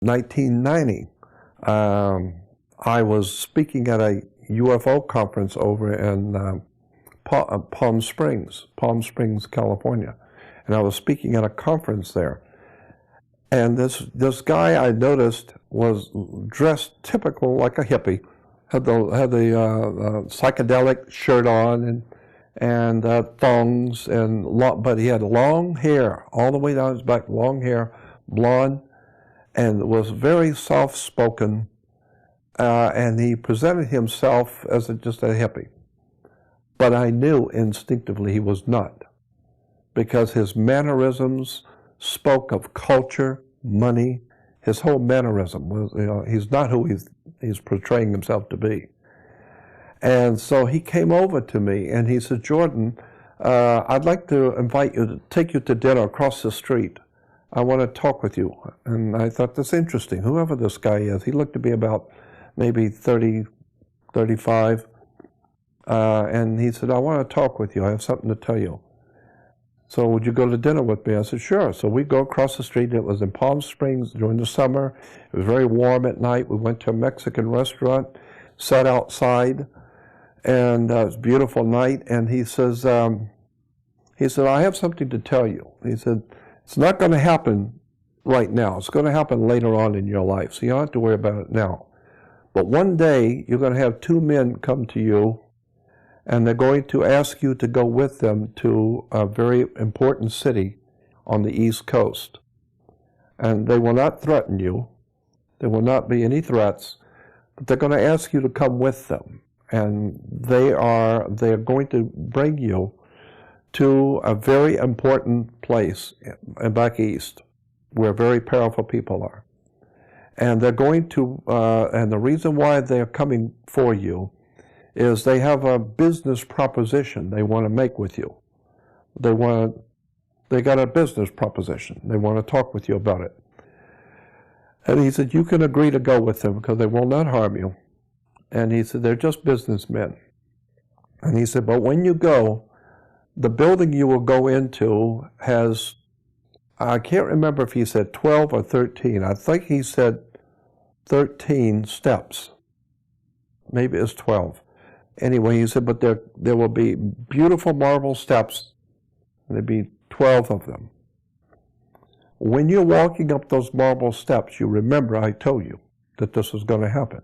1990, I was speaking at a UFO conference over in Palm Springs, California. And I was speaking at a conference there. And this guy I noticed was dressed typical like a hippie, had the psychedelic shirt on and thongs but he had long hair all the way down his back, long hair, blonde, and was very soft-spoken. And he presented himself as just a hippie. But I knew instinctively he was not, because his mannerisms spoke of culture, money. His whole mannerism was, he's not who he's portraying himself to be. And so he came over to me and he said, Jordan, I'd like to take you to dinner across the street. I want to talk with you. And I thought, that's interesting. Whoever this guy is, he looked to be about maybe 30, 35. And he said, I want to talk with you. I have something to tell you. So would you go to dinner with me? I said, sure. So we go across the street. It was in Palm Springs during the summer. It was very warm at night. We went to a Mexican restaurant, sat outside, and it was a beautiful night. And he said, I have something to tell you. He said, it's not going to happen right now. It's going to happen later on in your life, so you don't have to worry about it now. But one day, you're going to have two men come to you, and they're going to ask you to go with them to a very important city on the East Coast. And they will not threaten you. There will not be any threats, but they're going to ask you to come with them. And they're going to bring you to a very important place back east, where very powerful people are. And they're going to, and the reason why they're coming for you is they have a business proposition they want to make with you. They got a business proposition. They want to talk with you about it. And he said, you can agree to go with them because they will not harm you. And he said, they're just businessmen. And he said, but when you go, the building you will go into has, I can't remember if he said 12 or 13. I think he said 13 steps. Maybe it's 12. Anyway, he said, but there will be beautiful marble steps, and there'll be 12 of them. When you're walking up those marble steps, you remember I told you that this was going to happen.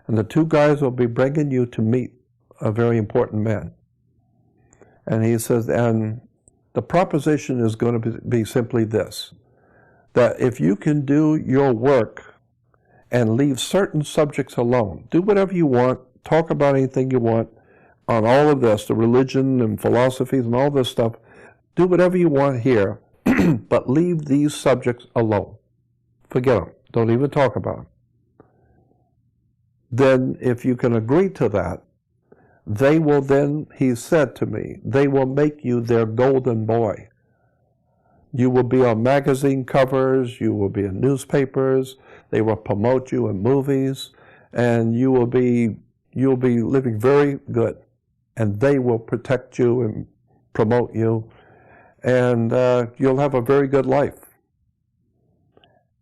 And the two guys will be bringing you to meet a very important man. And he says, and the proposition is going to be simply this, that if you can do your work and leave certain subjects alone, do whatever you want, talk about anything you want on all of this, the religion and philosophies and all this stuff, do whatever you want here, but leave these subjects alone. Forget them. Don't even talk about them. Then if you can agree to that, they will then, he said to me, they will make you their golden boy. You will be on magazine covers, you will be in newspapers, they will promote you in movies, and you will be living very good. And they will protect you and promote you, and you'll have a very good life.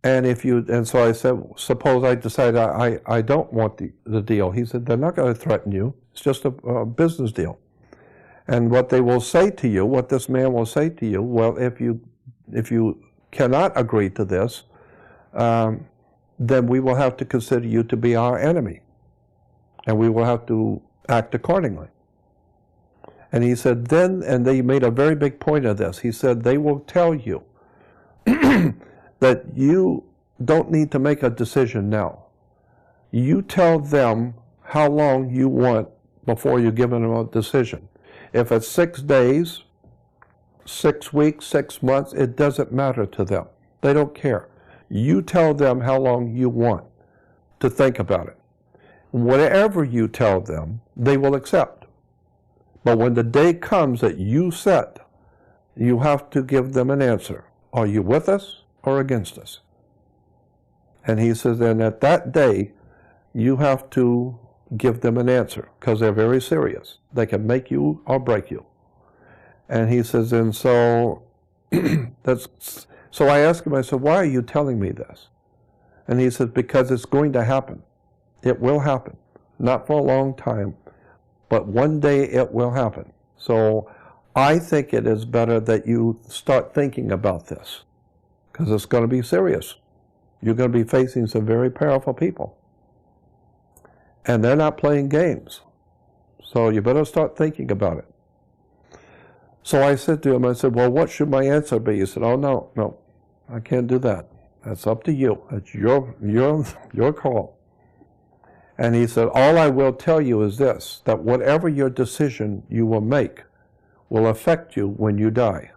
And so I said, suppose I decide I don't want the deal. He said, they're not going to threaten you. It's just a business deal. And what they will say to you, what this man will say to you, well, if you cannot agree to this, then we will have to consider you to be our enemy. And we will have to act accordingly. And he said, then, and they made a very big point of this, he said, they will tell you that you don't need to make a decision now. You tell them how long you want before you're giving them a decision. If it's 6 days, 6 weeks, 6 months, it doesn't matter to them. They don't care. You tell them how long you want to think about it. Whatever you tell them, they will accept. But when the day comes that you set, you have to give them an answer. Are you with us or against us? And he says, then at that day, you have to give them an answer, because they're very serious. They can make you or break you. And he says, and so so I asked him, I said, why are you telling me this? And he said, because it's going to happen. It will happen. Not for a long time, but one day it will happen. So I think it is better that you start thinking about this, because it's going to be serious. You're going to be facing some very powerful people. And they're not playing games. So you better start thinking about it. So I said to him, I said, well, what should my answer be? He said, oh, no, I can't do that. That's up to you. It's your call. And he said, all I will tell you is this, that whatever your decision you will make will affect you when you die.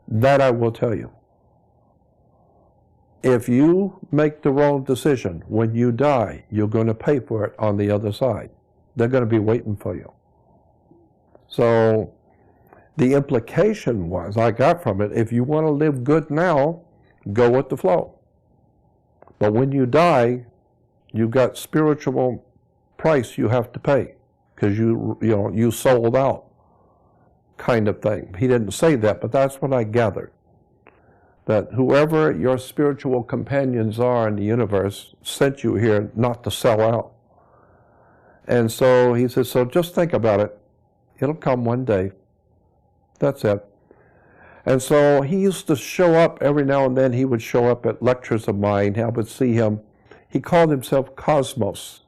That I will tell you. If you make the wrong decision, when you die, you're going to pay for it on the other side. They're going to be waiting for you. So the implication was, I got from it, if you want to live good now, go with the flow. But when you die, you've got spiritual price you have to pay, because you sold out, kind of thing. He didn't say that, but that's what I gathered. That whoever your spiritual companions are in the universe sent you here not to sell out. And so he says, so just think about it. It'll come one day. That's it. And so he used to show up every now and then. He would show up at lectures of mine. I would see him. He called himself Cosmos.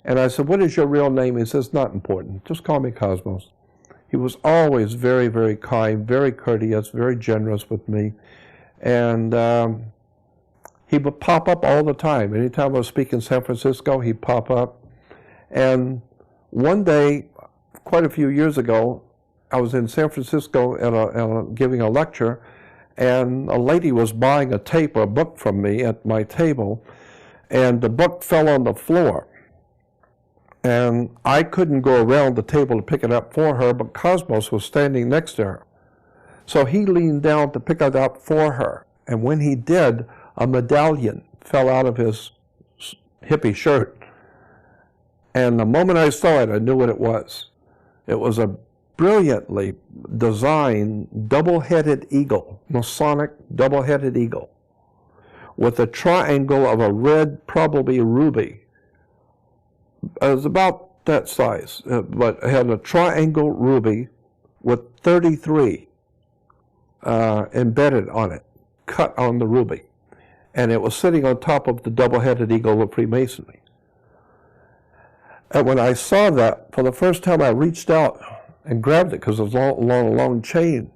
And I said, what is your real name? He says, not important. Just call me Cosmos. He was always very, very kind, very courteous, very generous with me. And he would pop up all the time. Anytime I was speaking in San Francisco, he'd pop up. And one day, quite a few years ago, I was in San Francisco giving a lecture, and a lady was buying a tape or a book from me at my table, and the book fell on the floor. And I couldn't go around the table to pick it up for her, but Cosmos was standing next to her. So he leaned down to pick it up for her. And when he did, a medallion fell out of his hippie shirt. And the moment I saw it, I knew what it was. It was a brilliantly designed double-headed eagle, Masonic double-headed eagle, with a triangle of a red, probably ruby. It was about that size, but it had a triangle ruby with 33 embedded on it, cut on the ruby. And it was sitting on top of the double-headed eagle of Freemasonry. And when I saw that, for the first time I reached out and grabbed it, because it was along a long chain.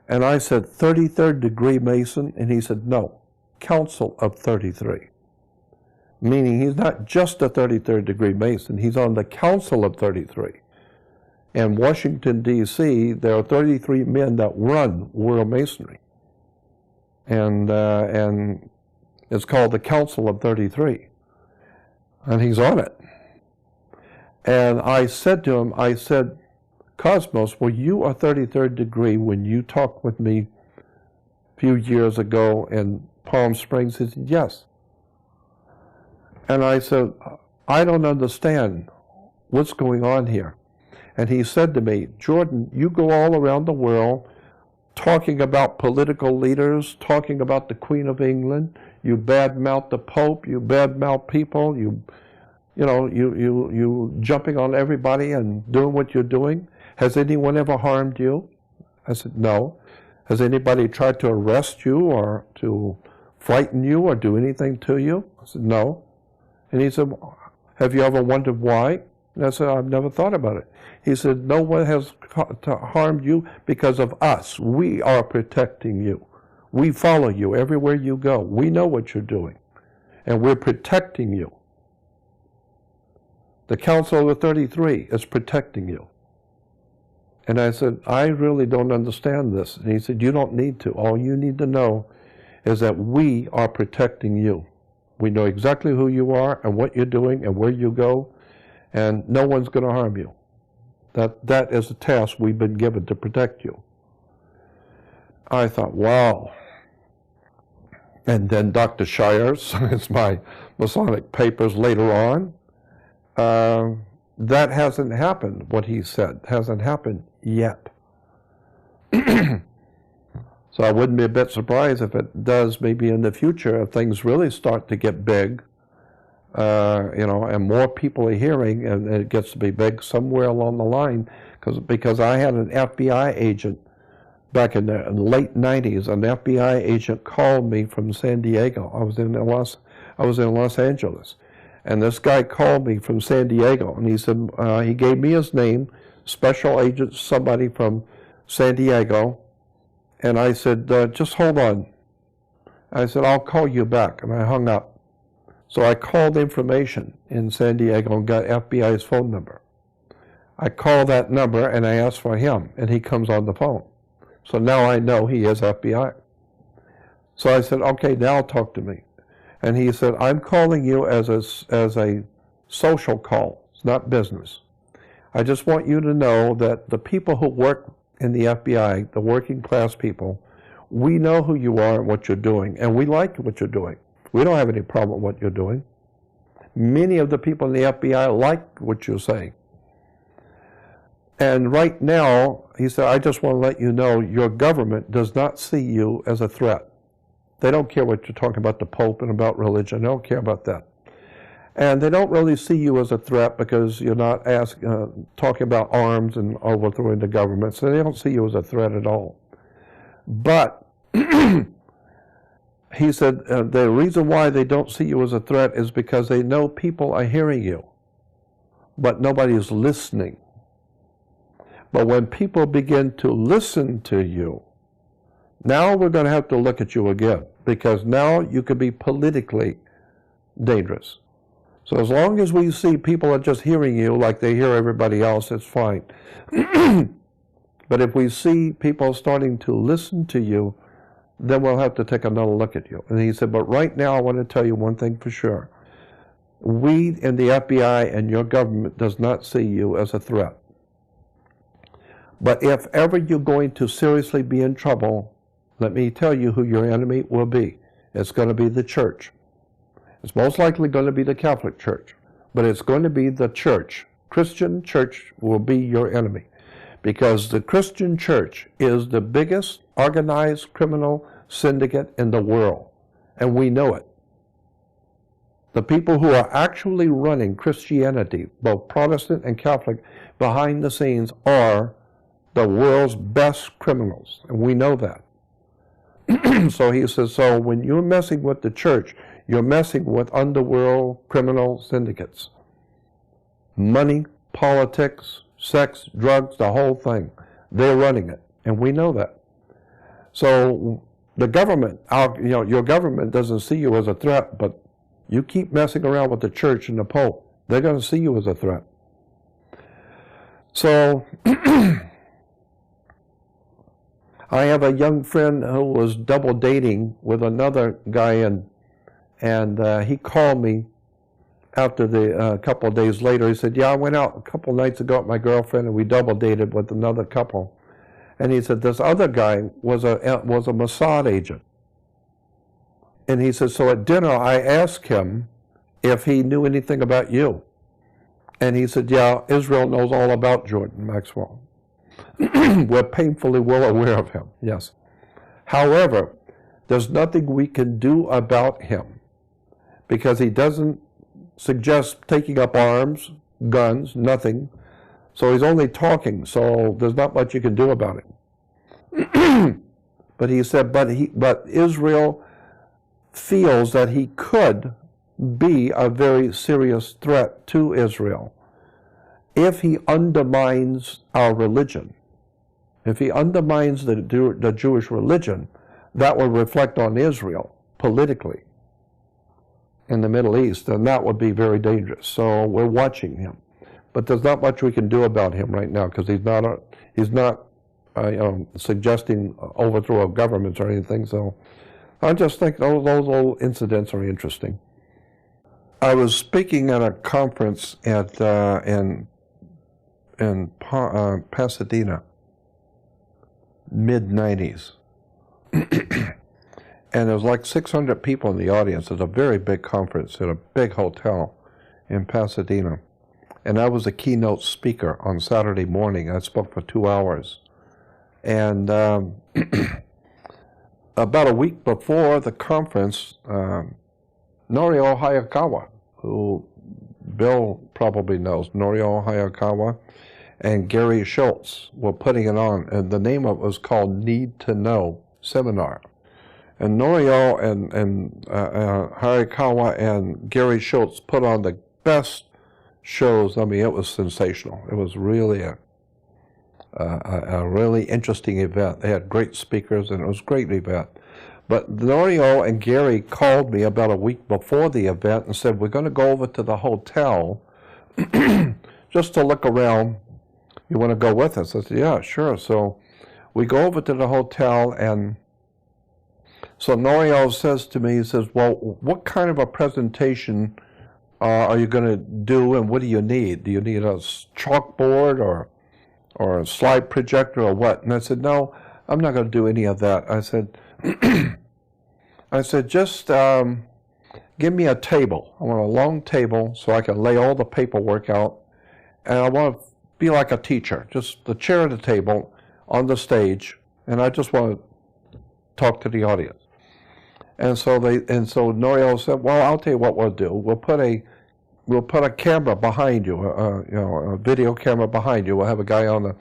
And I said, 33rd degree Mason? And he said, no, Council of 33. Meaning he's not just a 33rd degree Mason, he's on the Council of 33. In Washington, D.C., there are 33 men that run World Masonry. And it's called the Council of 33. And he's on it. And I said to him, I said, Cosmos, were you a 33rd degree when you talked with me a few years ago in Palm Springs? He said, yes. And I said, I don't understand what's going on here. And he said to me, Jordan, you go all around the world talking about political leaders, talking about the Queen of England, you badmouth the Pope, you badmouth people, you jumping on everybody and doing what you're doing. Has anyone ever harmed you? I said, no. Has anybody tried to arrest you or to frighten you or do anything to you? I said, no. And he said, have you ever wondered why? And I said, I've never thought about it. He said, no one has harmed you because of us. We are protecting you. We follow you everywhere you go. We know what you're doing. And we're protecting you. The Council of 33 is protecting you. And I said, I really don't understand this. And he said, you don't need to. All you need to know is that we are protecting you. We know exactly who you are and what you're doing and where you go, and no one's going to harm you. That is a task we've been given to protect you. I thought, wow. And then Dr. Shire signs my Masonic papers later on. That hasn't happened, what he said. Hasn't happened yet. So I wouldn't be a bit surprised if it does maybe in the future, if things really start to get big, and more people are hearing, and it gets to be big somewhere along the line. Because I had an FBI agent back in the late 90s, an FBI agent called me from San Diego. I was in Los Angeles, and this guy called me from San Diego, and he said, he gave me his name, special agent, somebody from San Diego, and I said, just hold on. I said, I'll call you back, and I hung up. So I called information in San Diego and got FBI's phone number. I called that number and I asked for him, and he comes on the phone. So now I know he is FBI. So I said, okay, now talk to me. And he said, I'm calling you as a social call. It's not business. I just want you to know that the people who work in the FBI, the working class people, we know who you are and what you're doing, and we like what you're doing. We don't have any problem with what you're doing. Many of the people in the FBI like what you're saying. And right now, he said, I just want to let you know your government does not see you as a threat. They don't care what you're talking about the Pope and about religion. They don't care about that. And they don't really see you as a threat because you're not talking about arms and overthrowing the government. So they don't see you as a threat at all. But he said the reason why they don't see you as a threat is because they know people are hearing you, but nobody is listening. But when people begin to listen to you, now we're going to have to look at you again, because now you could be politically dangerous. So as long as we see people are just hearing you like they hear everybody else, it's fine. But if we see people starting to listen to you, then we'll have to take another look at you. And he said, but right now I want to tell you one thing for sure. We in the FBI and your government does not see you as a threat. But if ever you're going to seriously be in trouble, let me tell you who your enemy will be. It's going to be the church. It's most likely going to be the Catholic Church, but it's going to be the church. Christian church will be your enemy, because the Christian church is the biggest organized criminal syndicate in the world, and we know it. The people who are actually running Christianity, both Protestant and Catholic, behind the scenes are the world's best criminals, and we know that. So he says, so when you're messing with the church, you're messing with underworld criminal syndicates. Money, politics, sex, drugs, the whole thing. They're running it, and we know that. So the government, your government doesn't see you as a threat, but you keep messing around with the church and the Pope, they're going to see you as a threat. So I have a young friend who was double dating with another guy, and he called me after a couple of days later. He said, yeah, I went out a couple of nights ago with my girlfriend and we double dated with another couple. And he said, this other guy was a Mossad agent. And he said, so at dinner I asked him if he knew anything about you. And he said, yeah, Israel knows all about Jordan Maxwell. We're painfully well aware of him, yes. However, there's nothing we can do about him, because he doesn't suggest taking up arms, guns, nothing. So he's only talking, so there's not much you can do about it. But he said, but Israel feels that he could be a very serious threat to Israel if he undermines our religion. If he undermines the Jewish religion, that will reflect on Israel politically in the Middle East, and that would be very dangerous. So we're watching him. But there's not much we can do about him right now, because he's not suggesting overthrow of governments or anything. So I just think those little incidents are interesting. I was speaking at a conference in Pasadena, mid-90s. And there was like 600 people in the audience. It was a very big conference at a big hotel in Pasadena. And I was a keynote speaker on Saturday morning. I spoke for 2 hours. And about a week before the conference, Norio Hayakawa, who Bill probably knows, Norio Hayakawa, and Gary Schultz were putting it on, and the name of it was called Need to Know Seminar. And Norio and Hayakawa and Gary Schultz put on the best shows. I mean, it was sensational. It was really a really interesting event. They had great speakers, and it was a great event. But Norio and Gary called me about a week before the event and said, we're going to go over to the hotel just to look around. You want to go with us? I said, yeah, sure. So we go over to the hotel, and so Norio says to me, he says, well, what kind of a presentation are you going to do, and what do you need? Do you need a chalkboard or a slide projector or what? And I said, no, I'm not going to do any of that. I said, just give me a table. I want a long table so I can lay all the paperwork out. And I want to be like a teacher, just the chair at the table on the stage. And I just want to talk to the audience. And so Norio said, well, I'll tell you what we'll do. We'll put a camera behind you, a video camera behind you. We'll have a guy on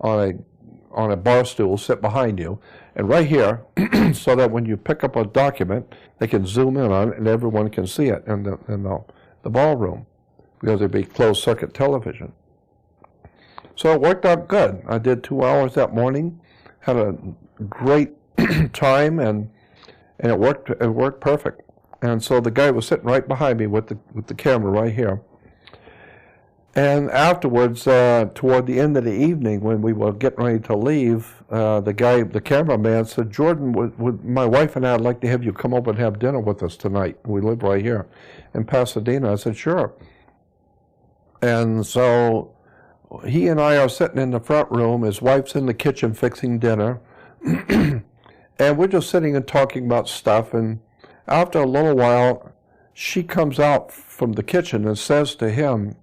a bar stool sit behind you, and right here, so that when you pick up a document, they can zoom in on it and everyone can see it in the ballroom, because it'd be closed circuit television. So it worked out good. I did 2 hours that morning, had a great time, and it worked perfect. And so the guy was sitting right behind me with the camera right here. And afterwards, toward the end of the evening, when we were getting ready to leave, the cameraman said, Jordan, would my wife and I would like to have you come over and have dinner with us tonight. We live right here in Pasadena. I said, sure. And so he and I are sitting in the front room. His wife's in the kitchen fixing dinner. And we're just sitting and talking about stuff. And after a little while, she comes out from the kitchen and says to him,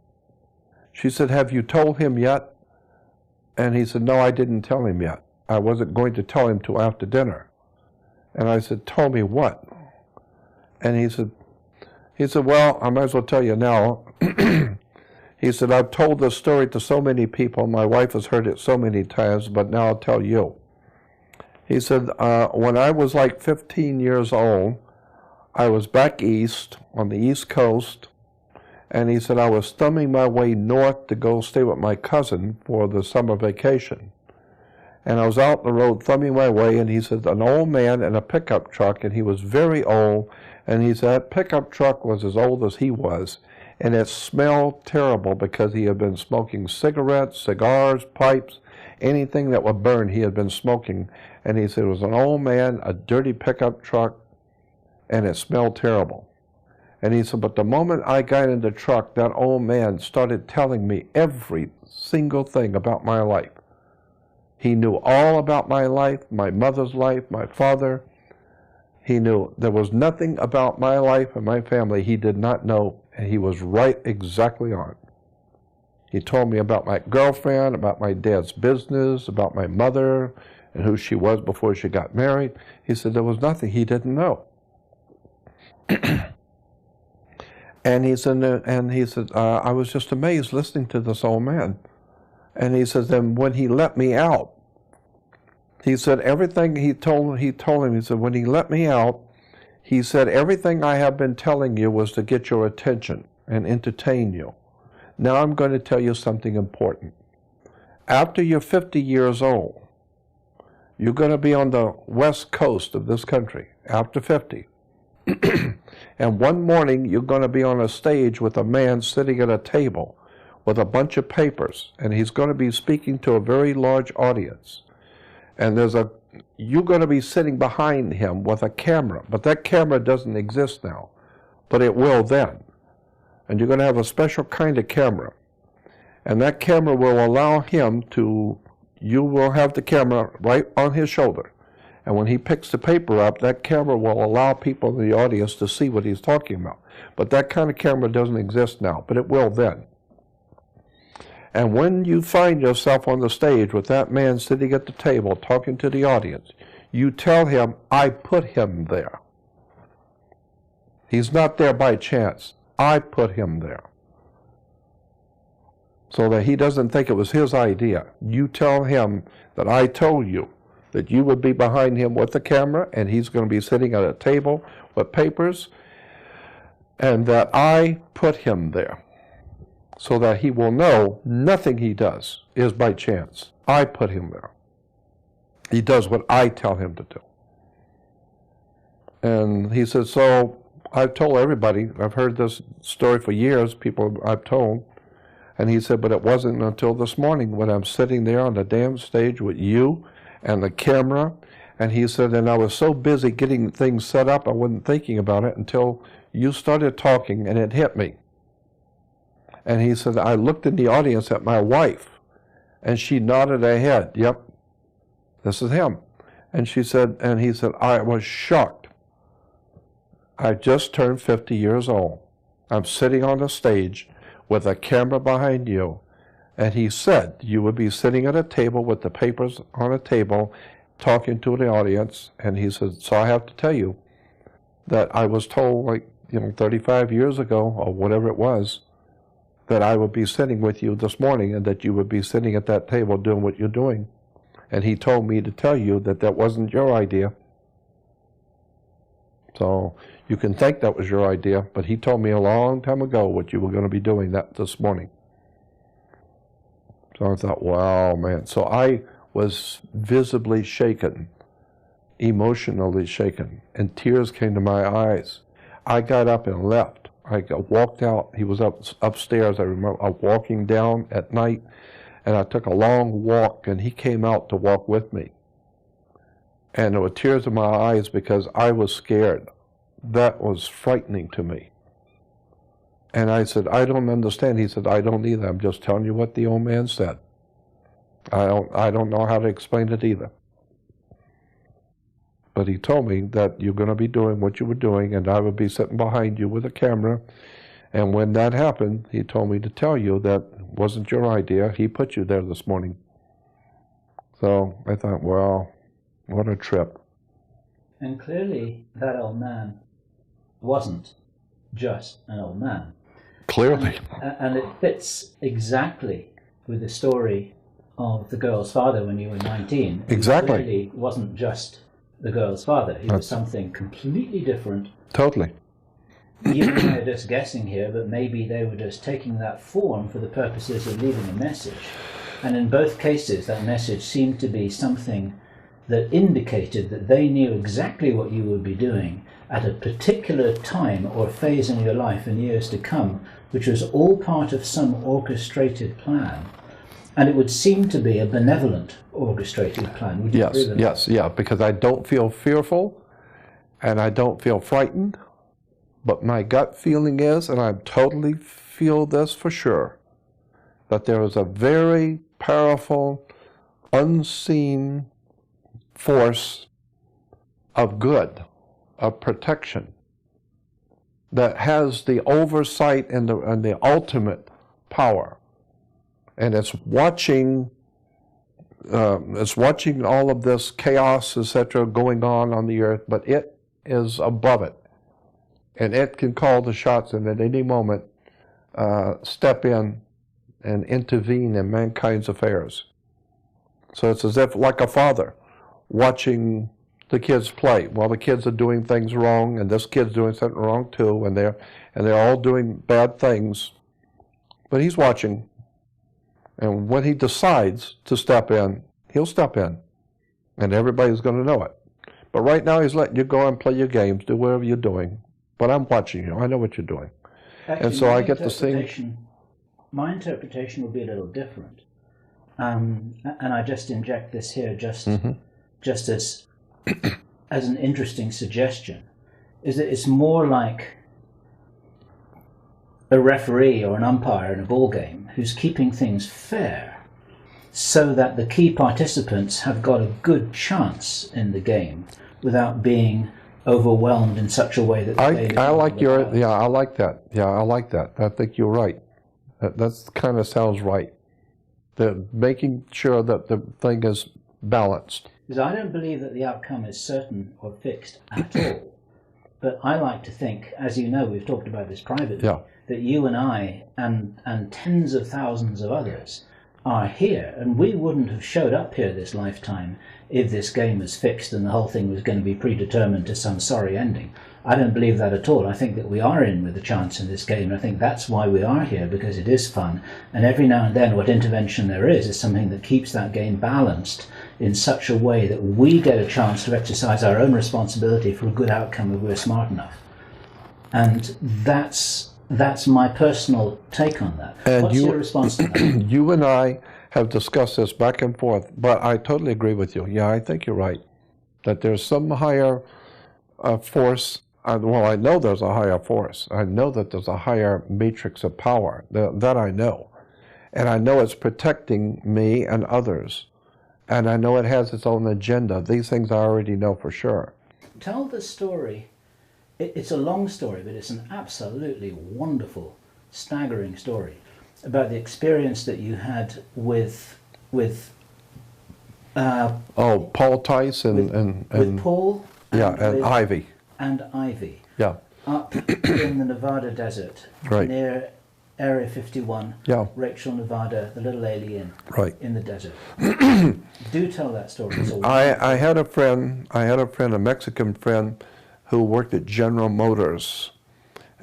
she said, have you told him yet? And he said, no, I didn't tell him yet. I wasn't going to tell him till after dinner. And I said, tell me what? And he said, well, I might as well tell you now. He said, I've told this story to so many people. My wife has heard it so many times, but now I'll tell you. He said, when I was like 15 years old, I was back east on the East Coast, and he said I was thumbing my way north to go stay with my cousin for the summer vacation. And I was out the road thumbing my way, and he said an old man in a pickup truck, and he was very old, and he said that pickup truck was as old as he was, and it smelled terrible because he had been smoking cigarettes, cigars, pipes, anything that would burn he had been smoking. And he said it was an old man, a dirty pickup truck, and it smelled terrible. And he said, but the moment I got in the truck, that old man started telling me every single thing about my life. He knew all about my life, my mother's life, my father. He knew there was nothing about my life and my family he did not know, and he was right exactly on. He told me about my girlfriend, about my dad's business, about my mother, and who she was before she got married. He said there was nothing he didn't know. And he said, I was just amazed listening to this old man. And he says, then when he let me out, he said everything he told him, he said, when he let me out, he said, everything I have been telling you was to get your attention and entertain you. Now I'm going to tell you something important. After you're 50 years old, you're going to be on the west coast of this country, after 50. And one morning, you're going to be on a stage with a man sitting at a table with a bunch of papers, and he's going to be speaking to a very large audience. And you're going to be sitting behind him with a camera, but that camera doesn't exist now, but it will then. And you're going to have a special kind of camera. And that camera will allow him you will have the camera right on his shoulder. And when he picks the paper up, that camera will allow people in the audience to see what he's talking about. But that kind of camera doesn't exist now, but it will then. And when you find yourself on the stage with that man sitting at the table talking to the audience, You tell him, I put him there. He's not there by chance. I put him there. So that he doesn't think it was his idea. You tell him that I told you that you would be behind him with the camera and he's going to be sitting at a table with papers, and that I put him there so that he will know nothing he does is by chance. I put him there. He does what I tell him to do. And he said, so I've told everybody, I've heard this story for years, people I've told. And he said, but it wasn't until this morning when I'm sitting there on the damn stage with you and the camera. And he said, and I was so busy getting things set up, I wasn't thinking about it until you started talking and it hit me. And he said, I looked in the audience at my wife and she nodded her head. Yep, this is him. And she said, and he said, I was shocked. I just turned 50 years old. I'm sitting on the stage with a camera behind you. And he said, you would be sitting at a table with the papers on a table, talking to the audience. And he said, so I have to tell you that I was told, like, 35 years ago, or whatever it was, that I would be sitting with you this morning and that you would be sitting at that table doing what you're doing. And he told me to tell you that that wasn't your idea. So you can think that was your idea, but he told me a long time ago what you were going to be doing that this morning. So I thought, wow, man. So I was visibly shaken, emotionally shaken, and tears came to my eyes. I got up and left. I walked out. He was upstairs. I remember walking down at night, and I took a long walk, and he came out to walk with me. And there were tears in my eyes because I was scared. That was frightening to me. And I said, I don't understand. He said, I don't either. I'm just telling you what the old man said. I don't know how to explain it either. But he told me that you're going to be doing what you were doing, and I would be sitting behind you with a camera. And when that happened, he told me to tell you that wasn't your idea. He put you there this morning. So I thought, well, what a trip. And clearly that old man wasn't just an old man. Clearly. And it fits exactly with the story of the girl's father when you were 19. Exactly. He clearly wasn't just the girl's father. He was something completely different. Totally. You and I are just guessing here, but maybe they were just taking that form for the purposes of leaving a message. And in both cases, that message seemed to be something that indicated that they knew exactly what you would be doing at a particular time or phase in your life in years to come, which was all part of some orchestrated plan. And it would seem to be a benevolent orchestrated plan. Would you agree with that? Yes, yeah, because I don't feel fearful and I don't feel frightened, but my gut feeling is, and I totally feel this for sure, that there is a very powerful, unseen force of good, of protection, that has the oversight and the ultimate power. And it's watching all of this chaos, etc., going on the earth, but it is above it. And it can call the shots and at any moment step in and intervene in mankind's affairs. So it's as if like a father watching the kids play while the kids are doing things wrong, and this kid's doing something wrong too, and they're all doing bad things, but he's watching. And when he decides to step in, he'll step in, and everybody's going to know it. But right now he's letting you go and play your games, do whatever you're doing. But I'm watching you. I know what you're doing. Actually, and so I get to see. My interpretation will be a little different. And I just inject this here just as an interesting suggestion, is that it's more like a referee or an umpire in a ball game who's keeping things fair so that the key participants have got a good chance in the game without being overwhelmed in such a way that I like your, yeah, I like that. Yeah, I like that. I think you're right. That kind of sounds right. Making sure that the thing is balanced. is I don't believe that the outcome is certain or fixed at all. But I like to think, as you know, we've talked about this privately, Yeah. that you and I and tens of thousands of others are here, and we wouldn't have showed up here this lifetime if this game was fixed and the whole thing was going to be predetermined to some sorry ending. I don't believe that at all. I think that we are in with a chance in this game, and I think that's why we are here, because it is fun. And every now and then what intervention there is something that keeps that game balanced in such a way that we get a chance to exercise our own responsibility for a good outcome if we're smart enough. And that's my personal take on that. And What's your response to that? You and I have discussed this back and forth, but I totally agree with you. Yeah, I think you're right, that there's some higher force. Well, I know there's a higher force. I know that there's a higher matrix of power. That I know. And I know it's protecting me and others. And I know it has its own agenda. These things I already know for sure. Tell the story. It's a long story, but it's an absolutely wonderful, staggering story about the experience that you had with Paul Tice and Paul and Ivy. And Ivy. Yeah. Up in the Nevada desert, Right. near Area 51, Yeah. Rachel, Nevada, the little alien Right. in the desert. Do tell that story. It's a I had a friend, a Mexican friend, who worked at General Motors.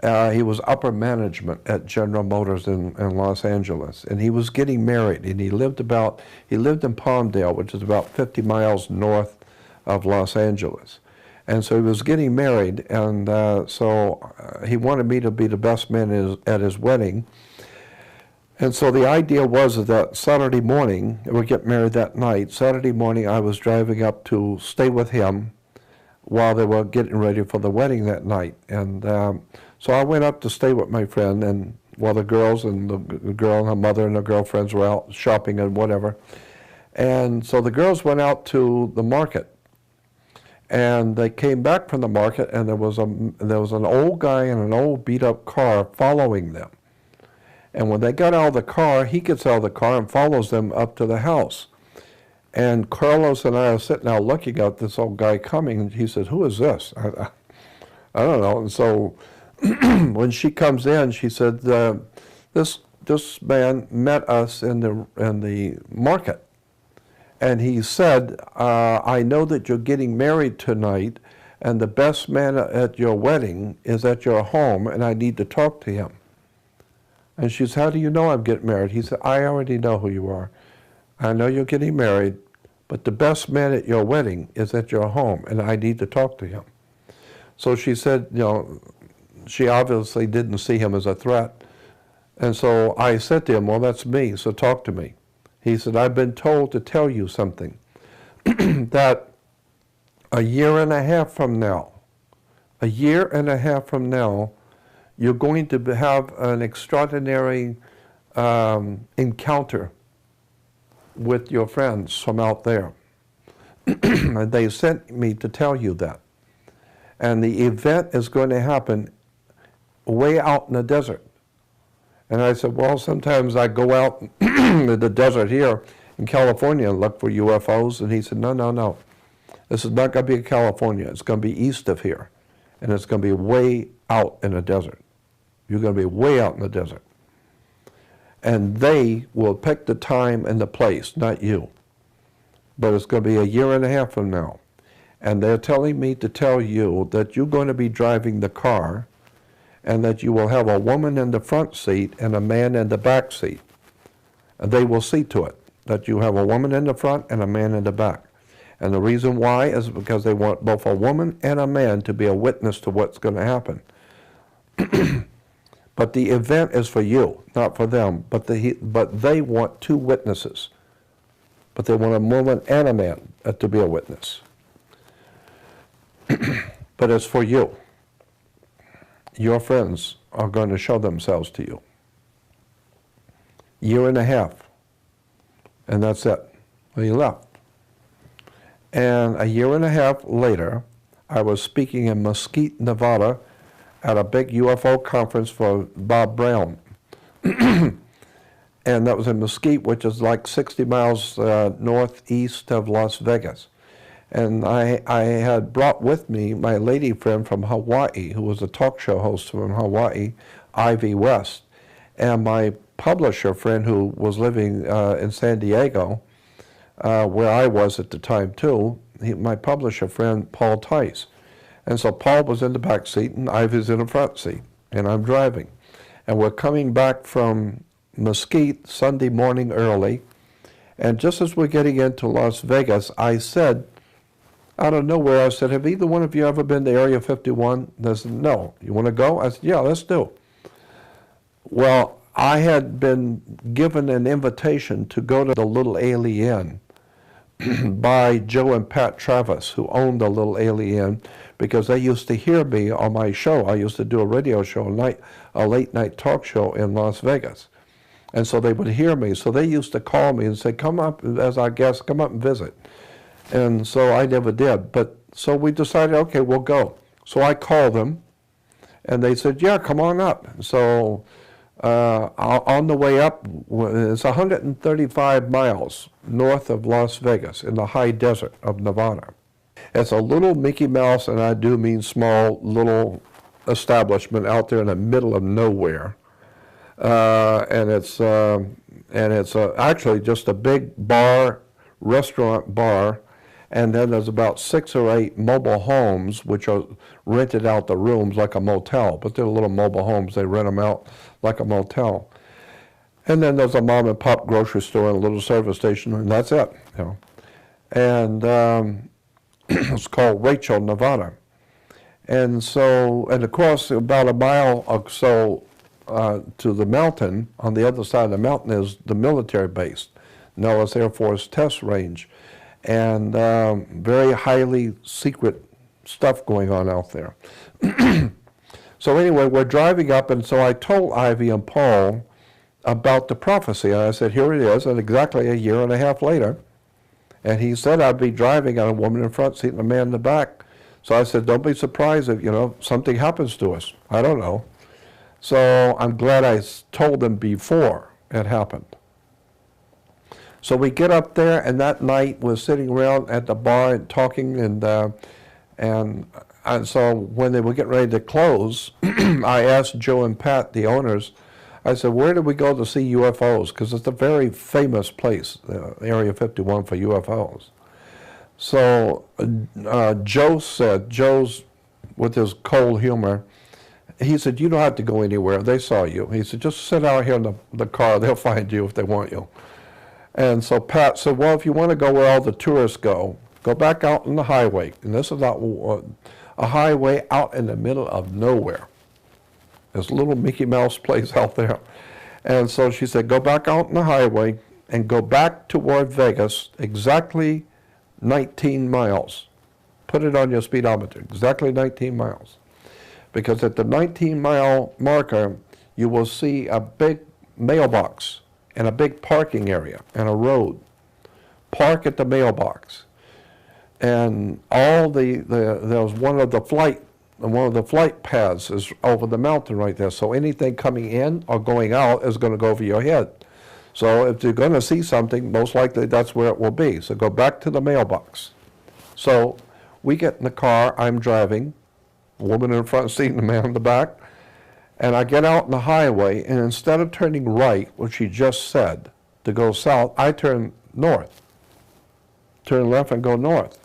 He was upper management at General Motors in Los Angeles, and he was getting married, and he lived in Palmdale, which is about 50 miles north of Los Angeles. And so he was getting married, and so he wanted me to be the best man at his wedding. And so the idea was that Saturday morning, we get married that night, Saturday morning I was driving up to stay with him while they were getting ready for the wedding that night. And so I went up to stay with my friend, and while the girls and the girl and her mother and her girlfriends were out shopping and whatever. And so the girls went out to the market. And they came back from the market, and there was an old guy in an old beat-up car following them. And when they got out of the car, he gets out of the car and follows them up to the house. And Carlos and I are sitting out looking at this old guy coming, and he says, "Who is this?" I don't know. And so when she comes in, she said, "This man met us in the market. And he said, I know that you're getting married tonight, and the best man at your wedding is at your home, and I need to talk to him." And she said, "How do you know I'm getting married?" He said, "I already know who you are. I know you're getting married, but the best man at your wedding is at your home, and I need to talk to him." So she said, she obviously didn't see him as a threat. And so I said to him, "Well, that's me, so talk to me." He said, "I've been told to tell you something, that a year and a half from now, you're going to have an extraordinary encounter with your friends from out there. And they sent me to tell you that. And the event is going to happen way out in the desert." And I said, "Well, sometimes I go out in the desert here in California and look for UFOs." And he said, No. This is not going to be in California. It's going to be east of here. And it's going to be way out in the desert. You're going to be way out in the desert. And they will pick the time and the place, not you. But it's going to be a year and a half from now. And they're telling me to tell you that you're going to be driving the car, and that you will have a woman in the front seat and a man in the back seat. And they will see to it that you have a woman in the front and a man in the back. And the reason why is because they want both a woman and a man to be a witness to what's going to happen. But the event is for you, not for them. But they want two witnesses. But they want a woman and a man to be a witness. But it's for you. Your friends are going to show themselves to you. Year and a half. And that's it. Well, he left. And a year and a half later, I was speaking in Mesquite, Nevada, at a big UFO conference for Bob Brown. And that was in Mesquite, which is like 60 miles northeast of Las Vegas. And I had brought with me my lady friend from Hawaii, who was a talk show host from Hawaii, Ivy West, and my publisher friend who was living in San Diego, where I was at the time too, my publisher friend, Paul Tice. And so Paul was in the back seat and Ivy's in the front seat, and I'm driving. And we're coming back from Mesquite Sunday morning early, and just as we're getting into Las Vegas, I said, out of nowhere, I said, have either one of you ever been to Area 51? They said, no. You want to go? I said, yeah, let's do. Well, I had been given an invitation to go to the Little Alien by Joe and Pat Travis, who owned the Little Alien, because they used to hear me on my show. I used to do a radio show, a late night talk show in Las Vegas. And so they would hear me. So they used to call me and say, come up as our guest, come up and visit. And so I never did. But so we decided, okay, we'll go. So I called them, and they said, yeah, come on up. So on the way up, it's 135 miles north of Las Vegas in the high desert of Nevada. It's a little Mickey Mouse, and I do mean small, little establishment out there in the middle of nowhere. And it's actually just a big restaurant bar, and then there's about 6 or 8 mobile homes which are rented out the rooms like a motel, but they're little mobile homes. They rent them out like a motel. And then there's a mom and pop grocery store and a little service station, and that's it. You know. And it's called Rachel, Nevada. And so, and across about a mile or so to the mountain, on the other side of the mountain is the military base, Nellis Air Force Test Range, and very highly secret stuff going on out there. So anyway, we're driving up, and so I told Ivy and Paul about the prophecy, and I said, here it is, and exactly a year and a half later, and he said I'd be driving on a woman in the front seat and a man in the back. So I said, don't be surprised if, something happens to us. I don't know. So I'm glad I told them before it happened. So we get up there, and that night we're sitting around at the bar and talking, and so when they were getting ready to close, I asked Joe and Pat, the owners, I said, where do we go to see UFOs? Because it's a very famous place, Area 51 for UFOs. So Joe said, Joe's with his cold humor, he said, you don't have to go anywhere. They saw you. He said, just sit out here in the car. They'll find you if they want you. And so Pat said, well, if you want to go where all the tourists go back out on the highway. And this is out, a highway out in the middle of nowhere. This little Mickey Mouse place out there. And so she said, go back out on the highway and go back toward Vegas exactly 19 miles. Put it on your speedometer, exactly 19 miles. Because at the 19-mile marker, you will see a big mailbox and a big parking area and a road. Park at the mailbox. And all there was one of the flight paths is over the mountain right there. So anything coming in or going out is going to go over your head. So if you're going to see something, most likely that's where it will be. So go back to the mailbox. So we get in the car, I'm driving, a woman in the front seat and a man in the back, and I get out on the highway, and instead of turning right, which he just said, to go south, I turn north. Turn left and go north.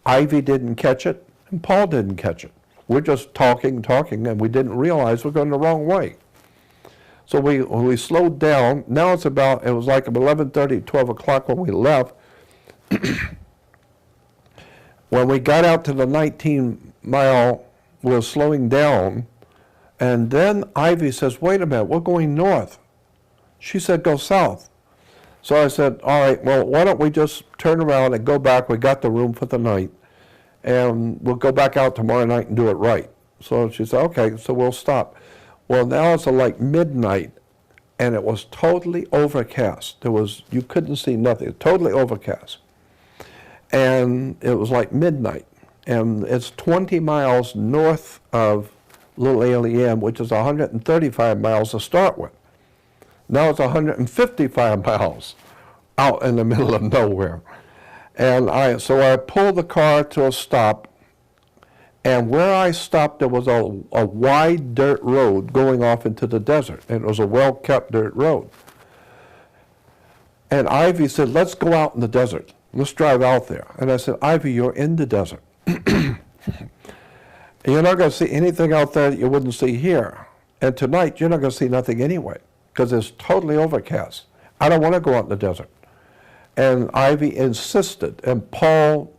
Ivy didn't catch it, and Paul didn't catch it. We're just talking, and we didn't realize we're going the wrong way. So we slowed down. Now it was like 11:30, 12 o'clock when we left. When we got out to the 19-mile, we were slowing down, and then Ivy says, wait a minute, we're going north. She said, go south. So I said, all right, well, why don't we just turn around and go back? We got the room for the night, and we'll go back out tomorrow night and do it right. So she said, okay, so we'll stop. Well, now it's like midnight, and it was totally overcast. You couldn't see nothing, totally overcast. And it was like midnight, and it's 20 miles north of Little Alien, which is 135 miles to start with. Now it's 155 miles out in the middle of nowhere. And so I pulled the car to a stop, and where I stopped, there was a wide dirt road going off into the desert, and it was a well-kept dirt road. And Ivy said, let's go out in the desert. Let's drive out there. And I said, Ivy, you're in the desert. You're not going to see anything out there that you wouldn't see here. And tonight, you're not going to see nothing anyway, because it's totally overcast. I don't want to go out in the desert. And Ivy insisted, and Paul,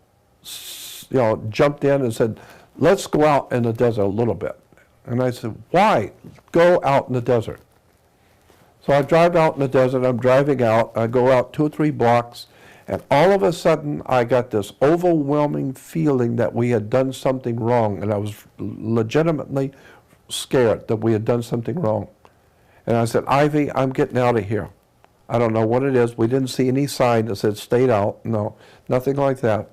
jumped in and said, let's go out in the desert a little bit. And I said, why? Go out in the desert. So I drive out in the desert, I'm driving out, I go out 2 or 3 blocks, and all of a sudden I got this overwhelming feeling that we had done something wrong, and I was legitimately scared that we had done something wrong. And I said, Ivy, I'm getting out of here. I don't know what it is. We didn't see any sign that said stayed out. No, nothing like that.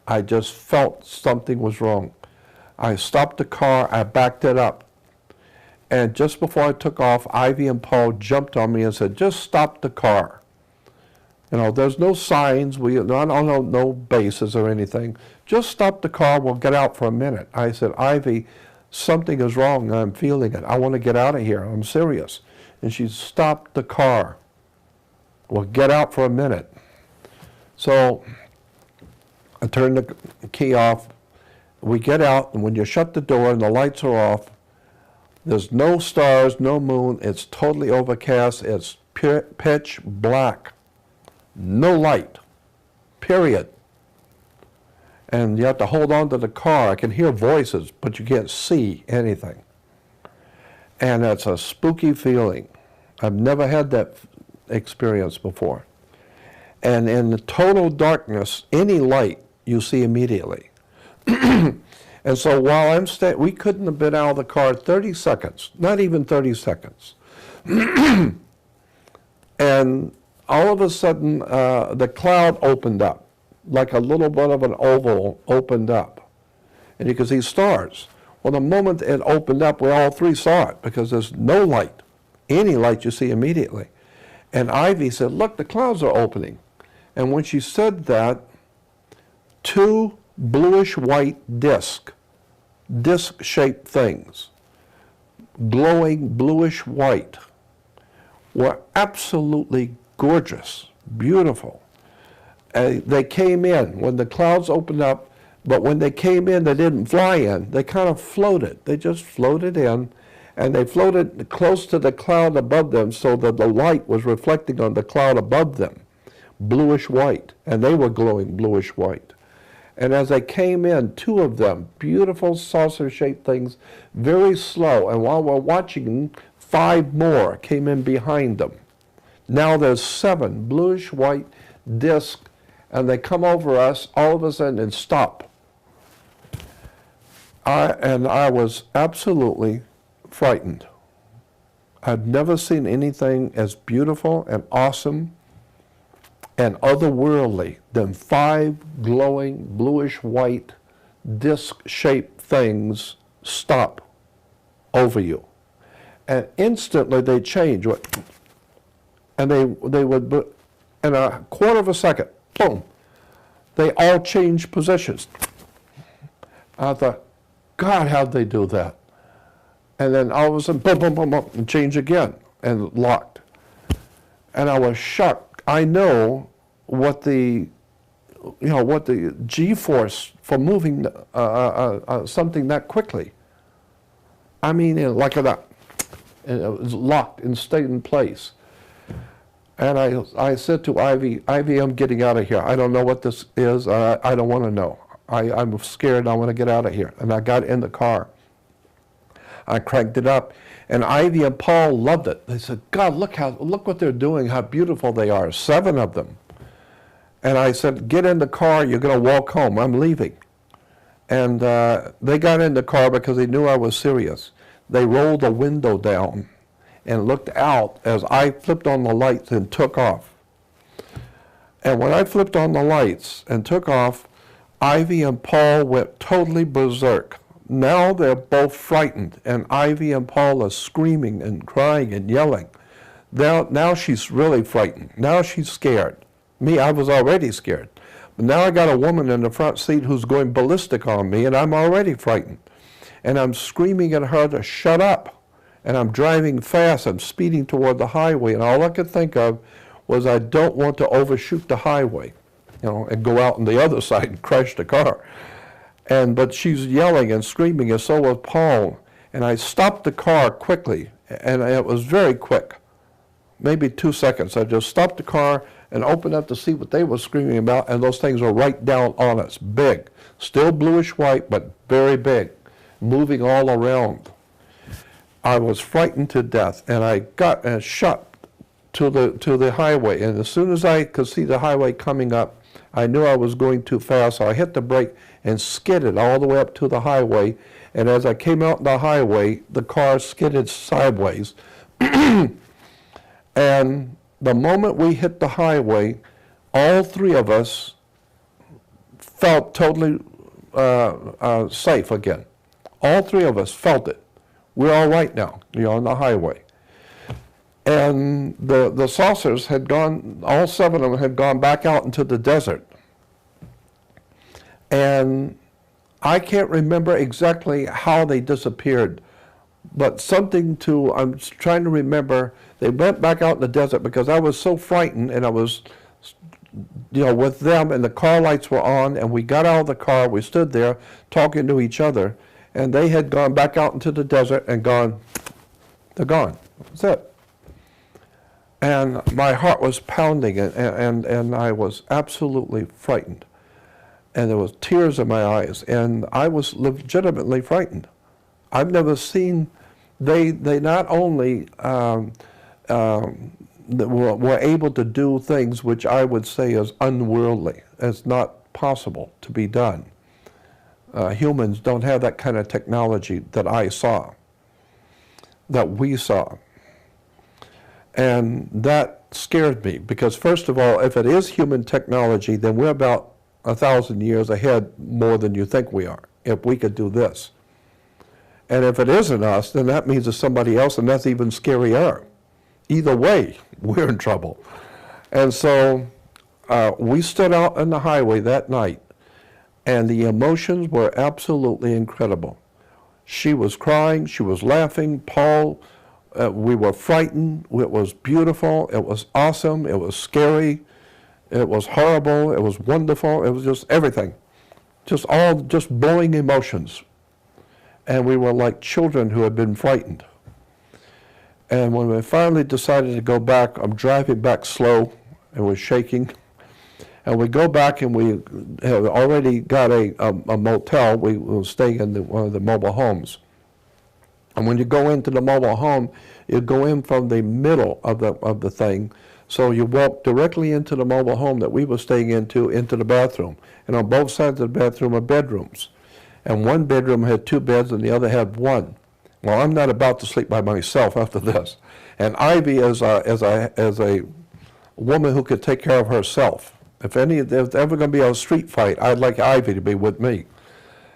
I just felt something was wrong. I stopped the car, I backed it up. And just before I took off, Ivy and Paul jumped on me and said, just stop the car. There's no signs, no bases or anything. Just stop the car, we'll get out for a minute. I said, Ivy, something is wrong, I'm feeling it. I want to get out of here, I'm serious. And she stopped the car. We'll get out for a minute. So I turned the key off. We get out, and when you shut the door and the lights are off, there's no stars, no moon, it's totally overcast, it's pitch black. No light, period. And you have to hold on to the car. I can hear voices, but you can't see anything. And it's a spooky feeling. I've never had that experience before. And in the total darkness, any light you see immediately. And so while I'm we couldn't have been out of the car 30 seconds, not even 30 seconds. And all of a sudden, the cloud opened up, like a little bit of an oval opened up. And you could see stars. Well, the moment it opened up, we all 3 saw it, because there's no light. Any light you see immediately. And Ivy said, look, the clouds are opening. And when she said that, 2 bluish-white disc-shaped things, glowing bluish-white, were absolutely gorgeous, beautiful. They came in when the clouds opened up, but when they came in, they didn't fly in. They kind of floated. They just floated in, and they floated close to the cloud above them so that the light was reflecting on the cloud above them, bluish-white, and they were glowing bluish-white. And as they came in, 2 of them, beautiful saucer-shaped things, very slow. And while we're watching, 5 more came in behind them. Now there's 7 bluish-white discs, and they come over us all of a sudden and stop. I was absolutely frightened. I've never seen anything as beautiful and awesome and otherworldly than 5 glowing bluish-white disc-shaped things stop over you. And instantly they change. And they would, in a quarter of a second, boom, they all change positions. I thought, God, how'd they do that? And then all of a sudden, boom, boom, boom, boom, and change again, and locked. And I was shocked. I know what the G-force for moving something that quickly. I mean, like that, and it was locked and stayed in place. And I said to Ivy, I'm getting out of here. I don't know what this is. I don't want to know. I'm scared. I want to get out of here. And I got in the car. I cranked it up, and Ivy and Paul loved it. They said, God, look what they're doing, how beautiful they are, 7 of them. And I said, get in the car, you're going to walk home, I'm leaving. And they got in the car because they knew I was serious. They rolled the window down and looked out as I flipped on the lights and took off. And when I flipped on the lights and took off, Ivy and Paul went totally berserk. Now they're both frightened, and Ivy and Paul are screaming and crying and yelling. Now she's really frightened. Now she's scared. Me, I was already scared. But now I got a woman in the front seat who's going ballistic on me, and I'm already frightened. And I'm screaming at her to shut up. And I'm driving fast. I'm speeding toward the highway, and all I could think of was I don't want to overshoot the highway, and go out on the other side and crash the car. But she's yelling and screaming, and so was Paul. And I stopped the car quickly, and it was very quick, maybe 2 seconds. I just stopped the car and opened up to see what they were screaming about, and those things were right down on us, big. Still bluish white, but very big, moving all around. I was frightened to death, and I got shot to the highway. And as soon as I could see the highway coming up, I knew I was going too fast, so I hit the brake and skidded all the way up to the highway. And as I came out the highway, the car skidded sideways. And the moment we hit the highway, all three of us felt totally safe again. All three of us felt it. We're all right now, on the highway. And the saucers had gone, all seven of them had gone back out into the desert. And I can't remember exactly how they disappeared, but I'm trying to remember, they went back out in the desert because I was so frightened, and I was, with them, and the car lights were on, and we got out of the car, we stood there talking to each other, and they had gone back out into the desert and they're gone. That's it. And my heart was pounding, and I was absolutely frightened. And there was tears in my eyes, and I was legitimately frightened. I've never seen, they not only were able to do things which I would say is unworldly. It's not possible to be done. Humans don't have that kind of technology that I saw, that we saw. And that scared me, because first of all, if it is human technology, then we're about 1,000 years ahead more than you think we are, if we could do this. And if it isn't us, then that means it's somebody else, and that's even scarier. Either way, we're in trouble. And so we stood out on the highway that night, and the emotions were absolutely incredible. She was crying, she was laughing, Paul, we were frightened, it was beautiful, it was awesome, it was scary, it was horrible, it was wonderful, it was just everything. Just blowing emotions. And we were like children who had been frightened. And when we finally decided to go back, I'm driving back slow, and we're shaking. And we go back, and we have already got a motel. We were staying in one of the mobile homes. And when you go into the mobile home, you go in from the middle of the thing. So you walk directly into the mobile home that we were staying into the bathroom. And on both sides of the bathroom are bedrooms. And one bedroom had 2 beds, and the other had 1. Well, I'm not about to sleep by myself after this. And Ivy as a woman who could take care of herself. If there's ever going to be a street fight, I'd like Ivy to be with me.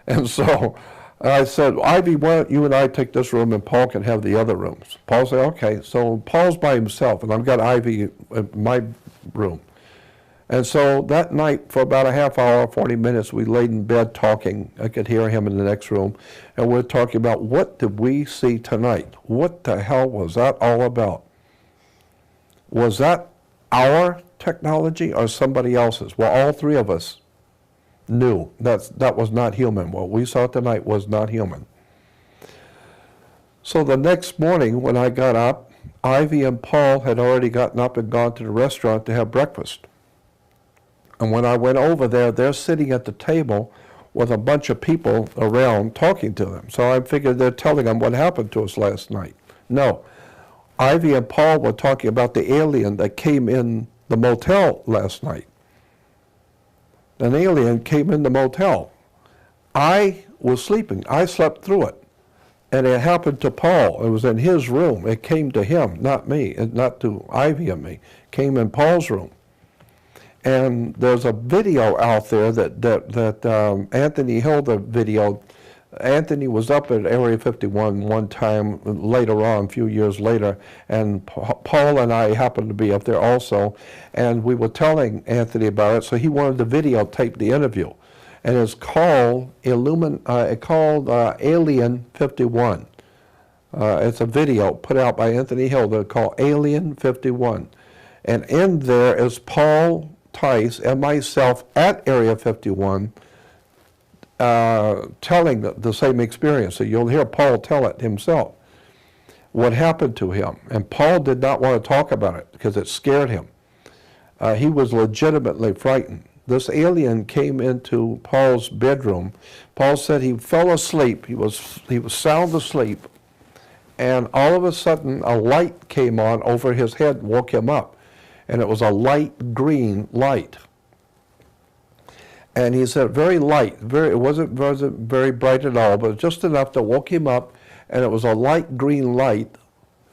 And so I said, Ivy, why don't you and I take this room, and Paul can have the other rooms? Paul said, okay. So Paul's by himself, and I've got Ivy in my room. And so that night, for about a half hour, 40 minutes, we laid in bed talking. I could hear him in the next room. And we're talking about, what did we see tonight? What the hell was that all about? Was that our technology or somebody else's? Well, all three of us knew that was not human. What we saw tonight was not human. So the next morning when I got up, Ivy and Paul had already gotten up and gone to the restaurant to have breakfast. And when I went over there, they're sitting at the table with a bunch of people around talking to them. So I figured they're telling them what happened to us last night. No. Ivy and Paul were talking about the alien that came in the motel last night. An alien came in the motel. I was sleeping. I slept through it. And it happened to Paul. It was in his room. It came to him, not me, and not to Ivy and me. It came in Paul's room. And there's a video out there that Anthony Hilda video Anthony was up at Area 51 one time later on, a few years later, and Paul and I happened to be up there also, and we were telling Anthony about it, so he wanted to videotape the interview. And it's called Alien 51. It's a video put out by Anthony Hilda called Alien 51. And in there is Paul Tice and myself at Area 51 telling the same experience. So you'll hear Paul tell it himself, what happened to him. And Paul did not want to talk about it because it scared him. He was legitimately frightened. This alien came into Paul's bedroom. Paul said he fell asleep. He was sound asleep. And all of a sudden, a light came on over his head and woke him up. And it was a light green light. And he said, very light. It wasn't very bright at all, but just enough to woke him up. And it was a light green light.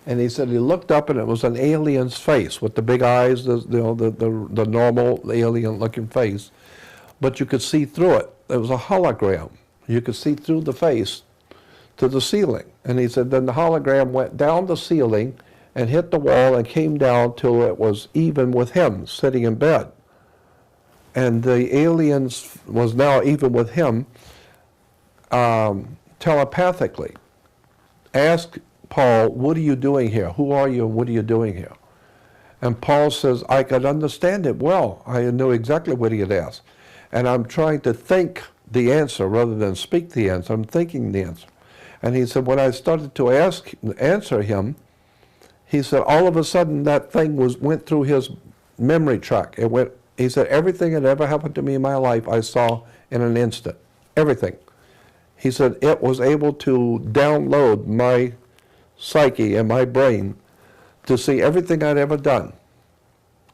And he said he looked up and it was an alien's face with the big eyes, the normal alien-looking face. But you could see through it. It was a hologram. You could see through the face to the ceiling. And he said then the hologram went down the ceiling and hit the wall and came down till it was even with him sitting in bed. And the aliens was now even with him telepathically. Ask Paul, what are you doing here? Who are you and what are you doing here? And Paul says, I could understand it well. I knew exactly what he had asked. And I'm trying to think the answer rather than speak the answer. I'm thinking the answer. And he said, when I started to answer him, he said, all of a sudden that thing went through his memory track. He said, everything that ever happened to me in my life I saw in an instant. Everything. He said, it was able to download my psyche and my brain to see everything I'd ever done.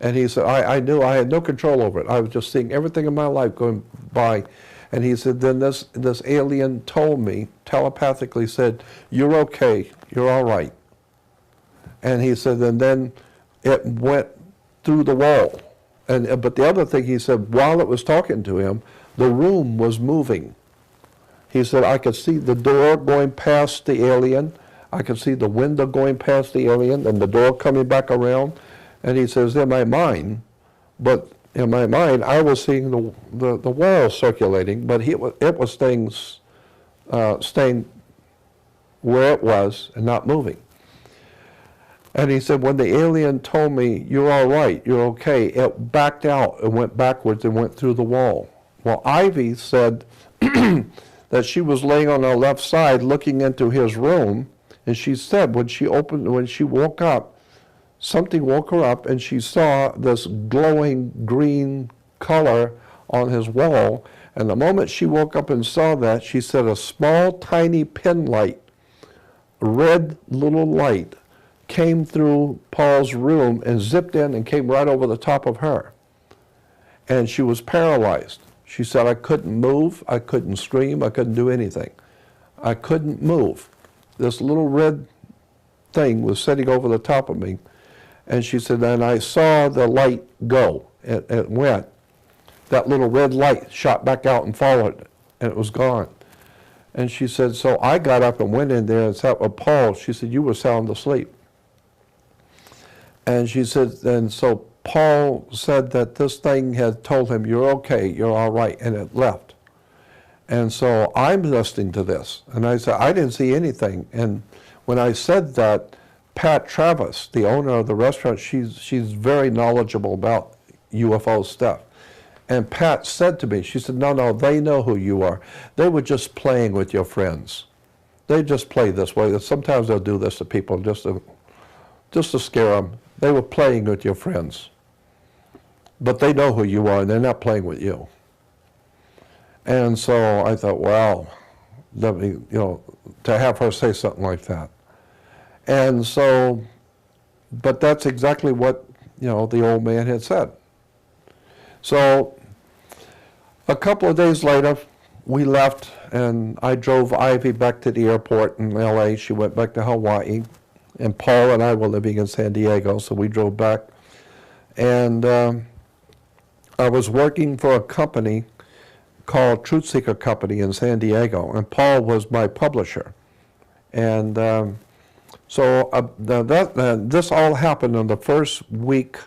And he said, I knew I had no control over it. I was just seeing everything in my life going by. And he said, then this alien told me, telepathically said, you're okay, you're all right. And he said, and then it went through the wall. But the other thing he said, while it was talking to him, the room was moving. He said, I could see the door going past the alien. I could see the window going past the alien and the door coming back around. And he says, in my mind, I was seeing the wall circulating, but it was staying where it was and not moving. And he said, when the alien told me, you're all right, you're okay, it backed out and went backwards and went through the wall. Well, Ivy said that she was laying on her left side looking into his room, and she said when she woke up, something woke her up and she saw this glowing green color on his wall. And the moment she woke up and saw that, she said a small, tiny pin light, red little light, came through Paul's room and zipped in and came right over the top of her. And she was paralyzed. She said, I couldn't move, I couldn't scream, I couldn't do anything. I couldn't move. This little red thing was sitting over the top of me. And she said, and I saw the light go. It went. That little red light shot back out and followed it, and it was gone. And she said, so I got up and went in there and sat with Paul. She said, you were sound asleep. And she said, and so Paul said that this thing had told him, you're okay, you're all right, and it left. And so I'm listening to this, and I said, I didn't see anything. And when I said that, Pat Travis, the owner of the restaurant, she's very knowledgeable about UFO stuff. And Pat said to me, she said, no, they know who you are. They were just playing with your friends. They just play this way. Sometimes they'll do this to people just to scare them. They were playing with your friends. But they know who you are, and they're not playing with you. And so I thought, wow, to have her say something like that. And so, but that's exactly what, the old man had said. So a couple of days later, we left, and I drove Ivy back to the airport in LA. She went back to Hawaii, and Paul and I were living in San Diego, so we drove back. And I was working for a company called Truth Seeker Company in San Diego, and Paul was my publisher. And this all happened on the first week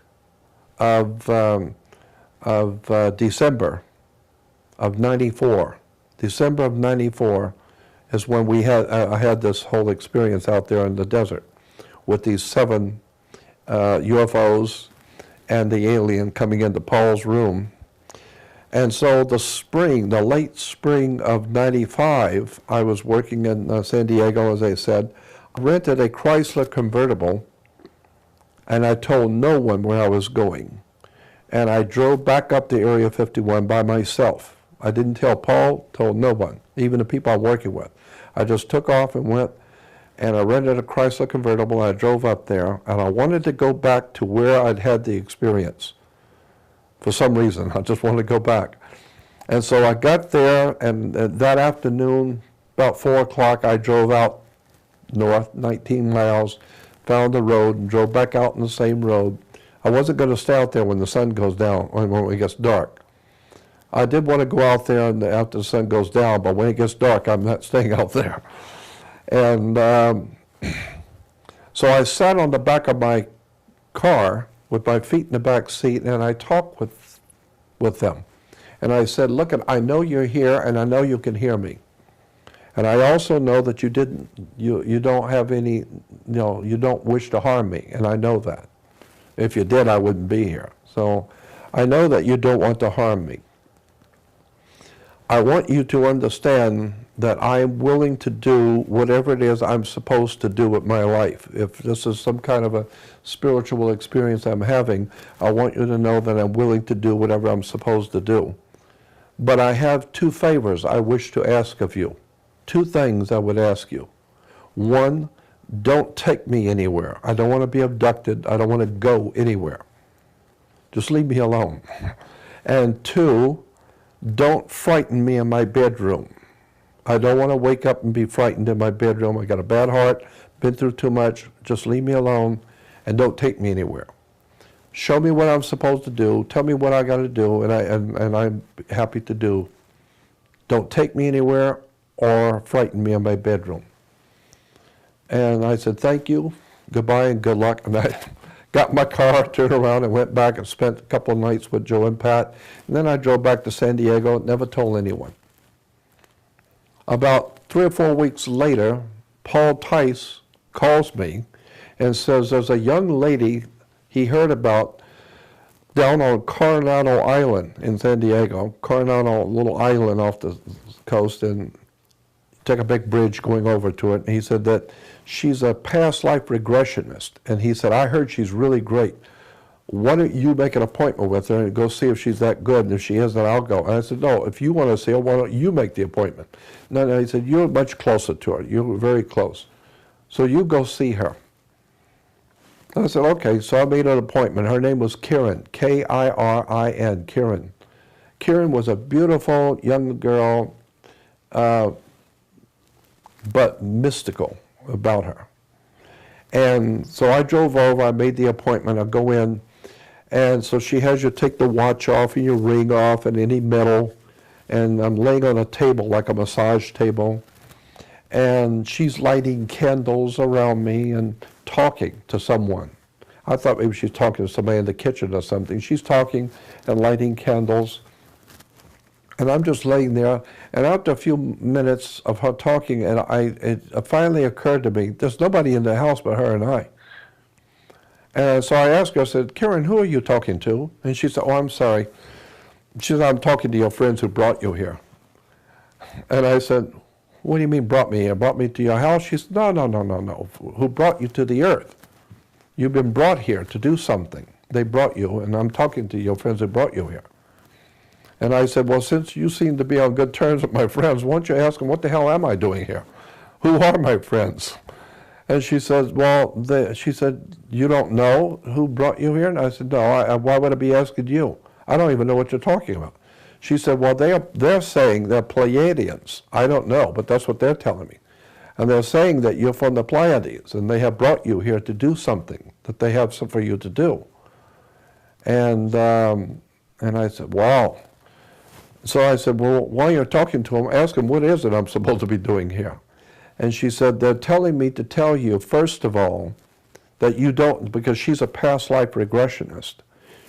of December of '94. December of '94 is when I had this whole experience out there in the desert with these 7 UFOs and the alien coming into Paul's room. And so the late spring of '95, I was working in San Diego, as I said. I rented a Chrysler convertible, and I told no one where I was going. And I drove back up to Area 51 by myself. I didn't tell Paul, told no one, even the people I'm working with. I just took off and went, and I rented a Chrysler convertible, and I drove up there, and I wanted to go back to where I'd had the experience. For some reason, I just wanted to go back. And so I got there, and that afternoon, about 4 o'clock, I drove out north, 19 miles, found the road, and drove back out on the same road. I wasn't going to stay out there when the sun goes down, or when it gets dark. I did want to go out there after the sun goes down, but when it gets dark, I'm not staying out there. And so I sat on the back of my car with my feet in the back seat, and I talked with them. And I said, look, I know you're here, and I know you can hear me. And I also know that you don't have any, you don't wish to harm me, and I know that. If you did, I wouldn't be here. So I know that you don't want to harm me. I want you to understand that I'm willing to do whatever it is I'm supposed to do with my life. If this is some kind of a spiritual experience I'm having, I want you to know that I'm willing to do whatever I'm supposed to do. But I have 2 favors I wish to ask of you. 2 things I would ask you. 1, don't take me anywhere. I don't want to be abducted. I don't want to go anywhere. Just leave me alone. And 2, don't frighten me in my bedroom. I don't want to wake up and be frightened in my bedroom. I got a bad heart, been through too much. Just leave me alone and don't take me anywhere. Show me what I'm supposed to do. Tell me what I got to do, and I'm happy to do. Don't take me anywhere or frighten me in my bedroom. And I said, thank you, goodbye, and good luck. And I got in my car, turned around, and went back and spent a couple of nights with Joe and Pat. And then I drove back to San Diego, never told anyone. About 3 or 4 weeks later, Paul Tice calls me and says there's a young lady he heard about down on Coronado Island in San Diego. Coronado, little island off the coast, and take a big bridge going over to it. And he said that she's a past life regressionist. And he said, I heard she's really great. Why don't you make an appointment with her and go see if she's that good? And if she is, then I'll go. And I said, no, if you want to see her, why don't you make the appointment? No, he said, you're much closer to her. You're very close. So you go see her. I said, okay. So I made an appointment. Her name was Karen, K-I-R-I-N, Karen. Karen was a beautiful young girl, but mystical about her. And so I drove over, I made the appointment, I go in, and so she has you take the watch off and your ring off and any metal, and I'm laying on a table like a massage table, and she's lighting candles around me and talking to someone. I thought maybe she's talking to somebody in the kitchen or something. She's talking and lighting candles, and I'm just laying there, and after a few minutes of her talking, and it finally occurred to me, there's nobody in the house but her and I. And so I asked her, I said, Karen, who are you talking to? And she said, oh, I'm sorry. She said, I'm talking to your friends who brought you here. And I said, what do you mean brought me here? Brought me to your house? She said, no. Who brought you to the earth? You've been brought here to do something. They brought you, and I'm talking to your friends who brought you here. And I said, well, since you seem to be on good terms with my friends, why don't you ask them, what the hell am I doing here? Who are my friends? And she says, well, she said, you don't know who brought you here? And I said, no, why would I be asking you? I don't even know what you're talking about. She said, well, they're saying they're Pleiadians. I don't know, but that's what they're telling me. And they're saying that you're from the Pleiades, and they have brought you here to do something, that they have something for you to do. And I said, wow. So I said, well, while you're talking to him, ask him, what is it I'm supposed to be doing here? And she said, they're telling me to tell you, first of all, that you don't, because she's a past life regressionist.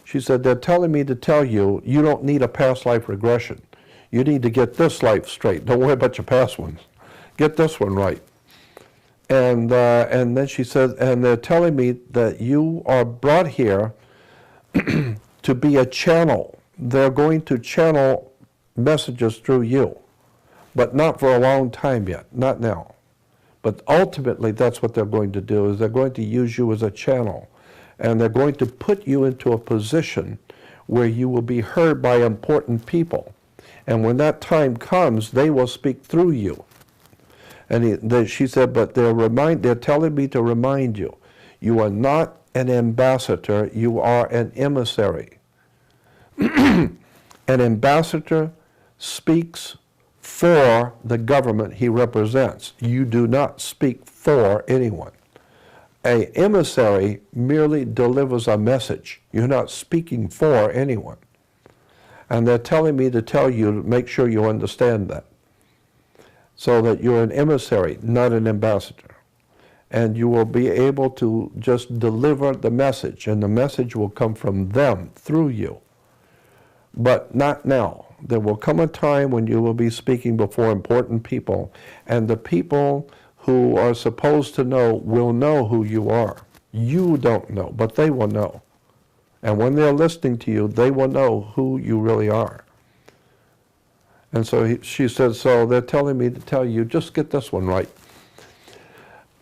She said, they're telling me to tell you, you don't need a past life regression. You need to get this life straight. Don't worry about your past ones. Get this one right. And then she said, and they're telling me that you are brought here to be a channel. They're going to channel messages through you, but not for a long time yet, not now. But ultimately, that's what they're going to do, is they're going to use you as a channel. And they're going to put you into a position where you will be heard by important people. And when that time comes, they will speak through you. And she said, but they're telling me to remind you, you are not an ambassador, you are an emissary. An ambassador speaks for the government he represents. You do not speak for anyone. An emissary merely delivers a message. You're not speaking for anyone. And they're telling me to tell you to make sure you understand that. So that you're an emissary, not an ambassador. And you will be able to just deliver the message, and the message will come from them, through you. But not now. There will come a time when you will be speaking before important people, and the people who are supposed to know will know who you are. You don't know, but they will know. And when they're listening to you, they will know who you really are. And so she said, so they're telling me to tell you, just get this one right.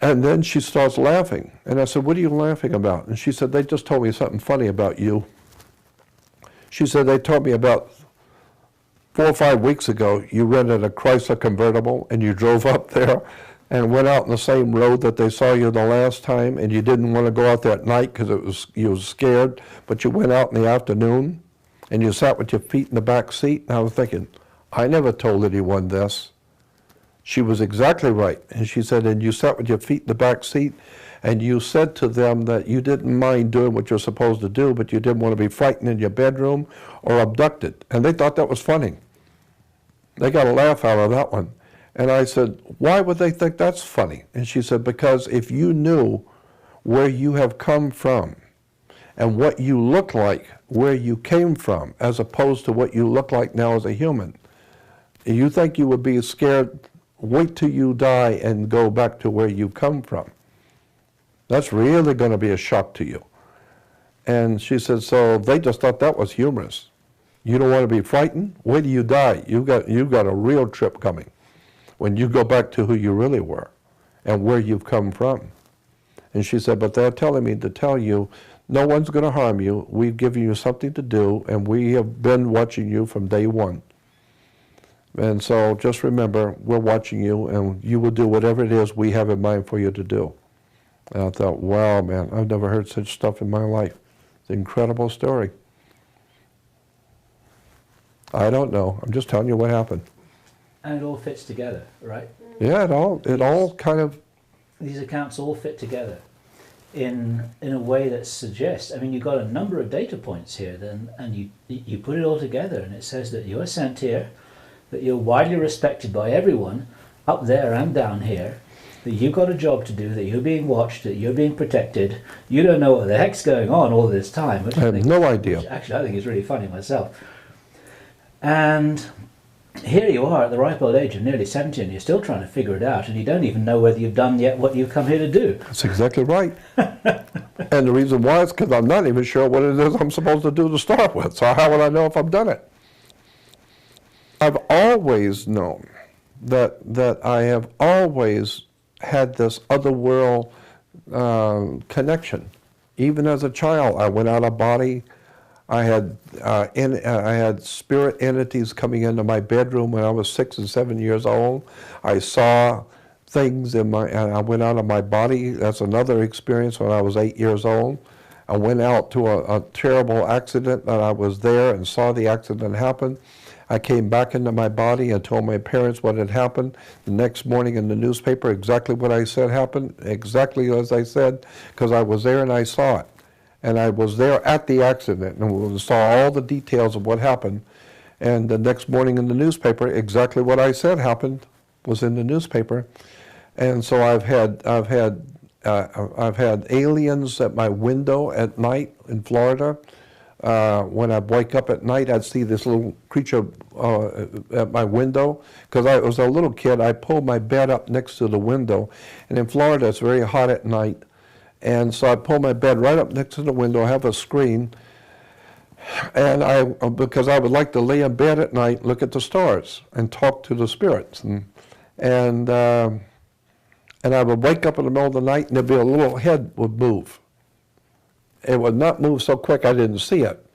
And then she starts laughing. And I said, what are you laughing about? And she said, they just told me something funny about you. She said, they told me about 4 or 5 weeks ago, you rented a Chrysler convertible and you drove up there and went out on the same road that they saw you the last time, and you didn't want to go out there at night because you were scared, but you went out in the afternoon and you sat with your feet in the back seat. And I was thinking, I never told anyone this. She was exactly right. And she said, and you sat with your feet in the back seat and you said to them that you didn't mind doing what you're supposed to do, but you didn't want to be frightened in your bedroom or abducted. And they thought that was funny. They got a laugh out of that one. And I said, why would they think that's funny? And she said, because if you knew where you have come from and what you look like where you came from, as opposed to what you look like now as a human, you think you would be scared. Wait till you die and go back to where you come from. That's really going to be a shock to you. And she said, so they just thought that was humorous. You don't want to be frightened? Wait till you die. You've got a real trip coming when you go back to who you really were and where you've come from. And she said, but they're telling me to tell you, no one's going to harm you. We've given you something to do, and we have been watching you from day one. And so just remember, we're watching you, and you will do whatever it is we have in mind for you to do. And I thought, wow, man, I've never heard such stuff in my life. It's an incredible story. I don't know. I'm just telling you what happened. And it all fits together, right? Yeah, it all kind of... These accounts all fit together in a way that suggests, I mean, you've got a number of data points here, then, and you put it all together, and it says that you're sent here, that you're widely respected by everyone, up there and down here, that you've got a job to do, that you're being watched, that you're being protected. You don't know what the heck's going on all this time. Which I have no idea. Actually, I think is really funny myself. And here you are at the ripe old age of nearly 70, and you're still trying to figure it out, and you don't even know whether you've done yet what you've come here to do. That's exactly right. And the reason why is because I'm not even sure what it is I'm supposed to do to start with. So how would I know if I've done it? I've always known that I have always had this other world connection. Even as a child, I went out of body. I had spirit entities coming into my bedroom when I was 6 and 7 years old. I saw things and I went out of my body. That's another experience when I was 8 years old. I went out to a terrible accident, and I was there and saw the accident happen. I came back into my body and told my parents what had happened. The next morning in the newspaper, exactly what I said happened, exactly as I said, because I was there and I saw it. And I was there at the accident and saw all the details of what happened. And the next morning in the newspaper, exactly what I said happened was in the newspaper. And so I've had aliens at my window at night in Florida. When I wake up at night, I'd see this little creature at my window. Because I was a little kid, I pulled my bed up next to the window. And in Florida, it's very hot at night. And so I pull my bed right up next to the window, I have a screen. And because I would like to lay in bed at night, look at the stars, and talk to the spirits. And I would wake up in the middle of the night, and there'd be a little head would move. It would not move so quick I didn't see it,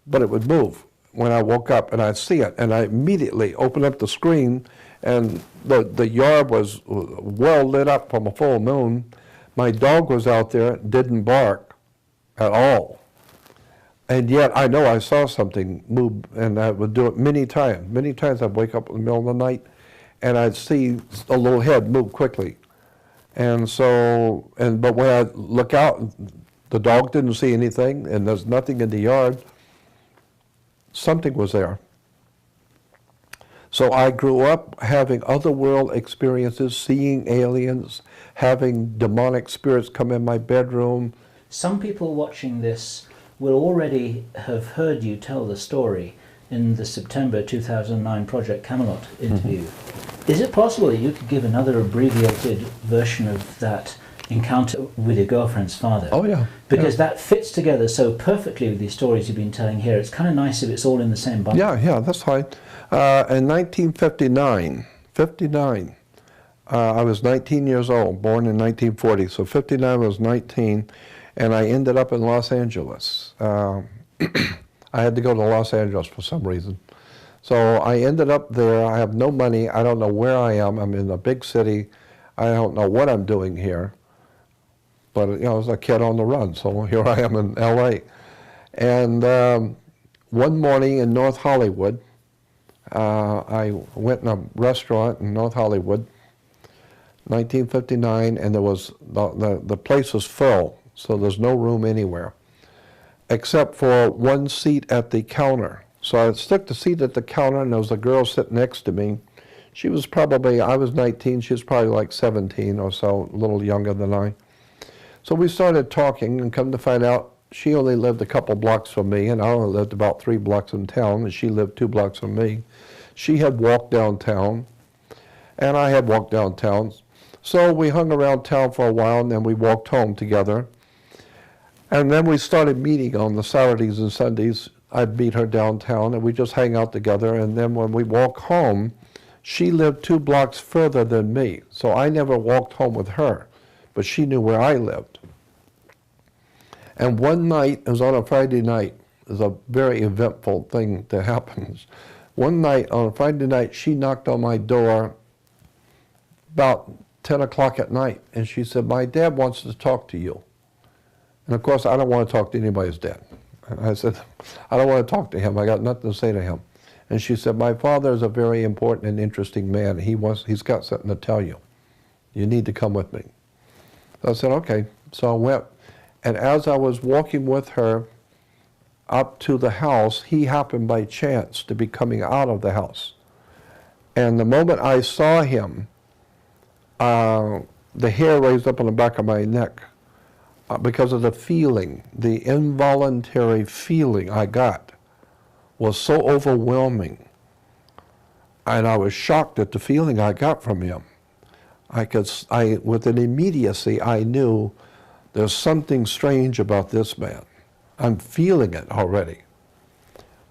but it would move when I woke up, and I'd see it. And I immediately opened up the screen, and the yard was well lit up from a full moon. My dog was out there, didn't bark at all. And yet I know I saw something move, and I would do it many times. Many times I'd wake up in the middle of the night, and I'd see a little head move quickly. And so, but when I look out, the dog didn't see anything, and there's nothing in the yard. Something was there. So I grew up having otherworld experiences, seeing aliens, having demonic spirits come in my bedroom. Some people watching this will already have heard you tell the story in the September 2009 Project Camelot interview. Is it possible that you could give another abbreviated version of that encounter with your girlfriend's father? Oh, yeah. Because that fits together so perfectly with these stories you've been telling here. It's kind of nice if it's all in the same bundle. Yeah, that's fine. In 1959, I was 19 years old, born in 1940. So 59 I was 19, and I ended up in Los Angeles. I had to go to Los Angeles for some reason. So I ended up there. I have no money. I don't know where I am. I'm in a big city. I don't know what I'm doing here. But I was a kid on the run, so here I am in L.A. And one morning in North Hollywood, I went in a restaurant in North Hollywood, 1959, and there was the place was full, so there's no room anywhere, except for one seat at the counter. So I took the seat at the counter, and there was a girl sitting next to me. She was probably, I was 19, she was probably like 17 or so, a little younger than I. So we started talking, and come to find out, she only lived a couple blocks from me, and I only lived about 3 blocks in town, and she lived 2 blocks from me. She had walked downtown, and I had walked downtown. So we hung around town for a while, and then we walked home together. And then we started meeting on the Saturdays and Sundays. I'd meet her downtown, and we just hang out together. And then when we walk home, she lived 2 blocks further than me. So I never walked home with her, but she knew where I lived. And one night, it was on a Friday night, it was a very eventful thing that happens. One night, on a Friday night, she knocked on my door about 10 o'clock at night, and she said, "My dad wants to talk to you." And of course, I don't want to talk to anybody's dad. And I said, "I don't want to talk to him. I got nothing to say to him." And she said, "My father is a very important and interesting man. He's got something to tell you. You need to come with me." So I said, "Okay." So I went, and as I was walking with her up to the house, he happened by chance to be coming out of the house. And the moment I saw him, the hair raised up on the back of my neck because of the feeling, the involuntary feeling I got was so overwhelming. And I was shocked at the feeling I got from him. With an immediacy, I knew there's something strange about this man. I'm feeling it already.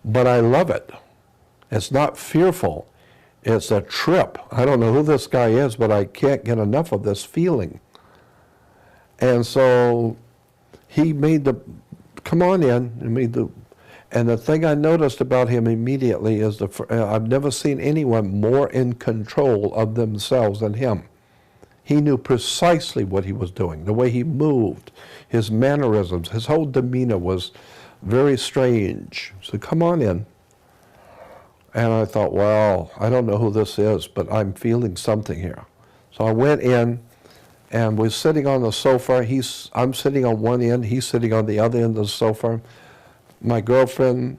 But I love it. It's not fearful. It's a trip. I don't know who this guy is, but I can't get enough of this feeling. And so he made come on in, and the thing I noticed about him immediately is I've never seen anyone more in control of themselves than him. He knew precisely what he was doing, the way he moved, his mannerisms, his whole demeanor was very strange. So come on in. And I thought, well, I don't know who this is, but I'm feeling something here. So I went in, and we're sitting on the sofa. I'm sitting on one end, he's sitting on the other end of the sofa. My girlfriend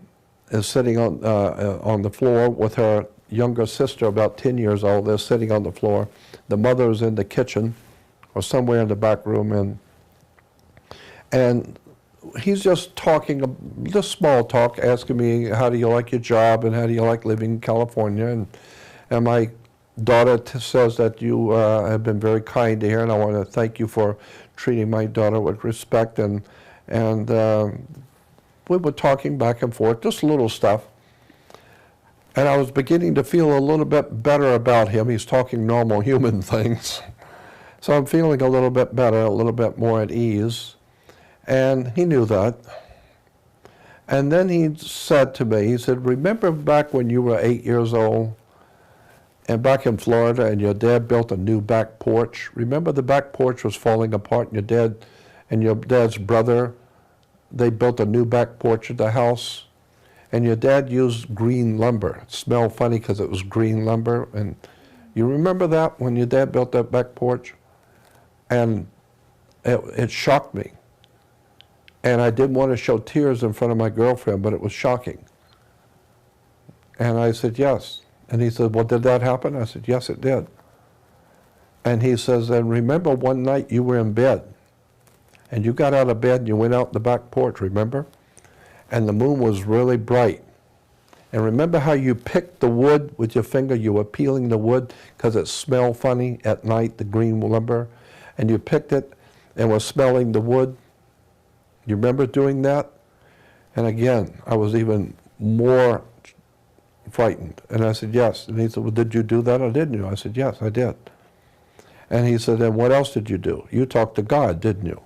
is sitting on the floor with her younger sister, about 10 years old. They're sitting on the floor. The mother is in the kitchen or somewhere in the back room, and he's just talking, just small talk, asking me, how do you like your job and how do you like living in California? And my daughter says that you have been very kind to her, and I want to thank you for treating my daughter with respect. And we were talking back and forth, just little stuff. And I was beginning to feel a little bit better about him. He's talking normal human things. So I'm feeling a little bit better, a little bit more at ease. And he knew that. And then he said to me, he said, remember back when you were 8 years old and back in Florida and your dad built a new back porch? Remember the back porch was falling apart and your dad's brother, they built a new back porch at the house? And your dad used green lumber. It smelled funny because it was green lumber. And you remember that when your dad built that back porch? And it shocked me. And I didn't want to show tears in front of my girlfriend, but it was shocking. And I said, yes. And he said, well, did that happen? I said, yes, it did. And he says, and remember one night you were in bed. And you got out of bed and you went out the back porch, remember? And the moon was really bright. And remember how you picked the wood with your finger? You were peeling the wood because it smelled funny at night, the green lumber. And you picked it and were smelling the wood. You remember doing that? And again, I was even more frightened. And I said, yes. And he said, well, did you do that or didn't you? I said, yes, I did. And he said, and what else did you do? You talked to God, didn't you?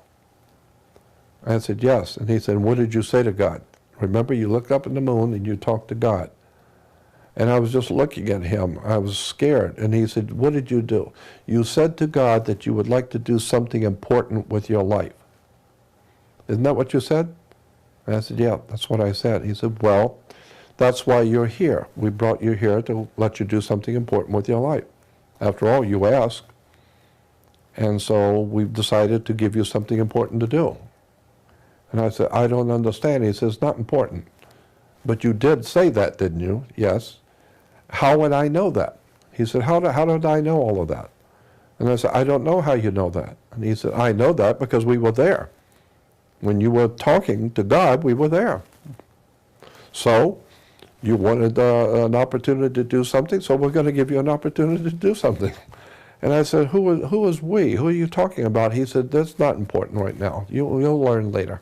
I said, yes. And he said, what did you say to God? Remember, you looked up in the moon and you talked to God. And I was just looking at him. I was scared. And he said, what did you do? You said to God that you would like to do something important with your life. Isn't that what you said? And I said, yeah, that's what I said. He said, well, that's why you're here. We brought you here to let you do something important with your life. After all, you asked. And so we've decided to give you something important to do. And I said, I don't understand. He says, not important. But you did say that, didn't you? Yes. How would I know that? He said, how did I know all of that? And I said, I don't know how you know that. And he said, I know that because we were there. When you were talking to God, we were there. So you wanted an opportunity to do something, so we're going to give you an opportunity to do something. And I said, who is we? Who are you talking about? He said, that's not important right now. You'll learn later.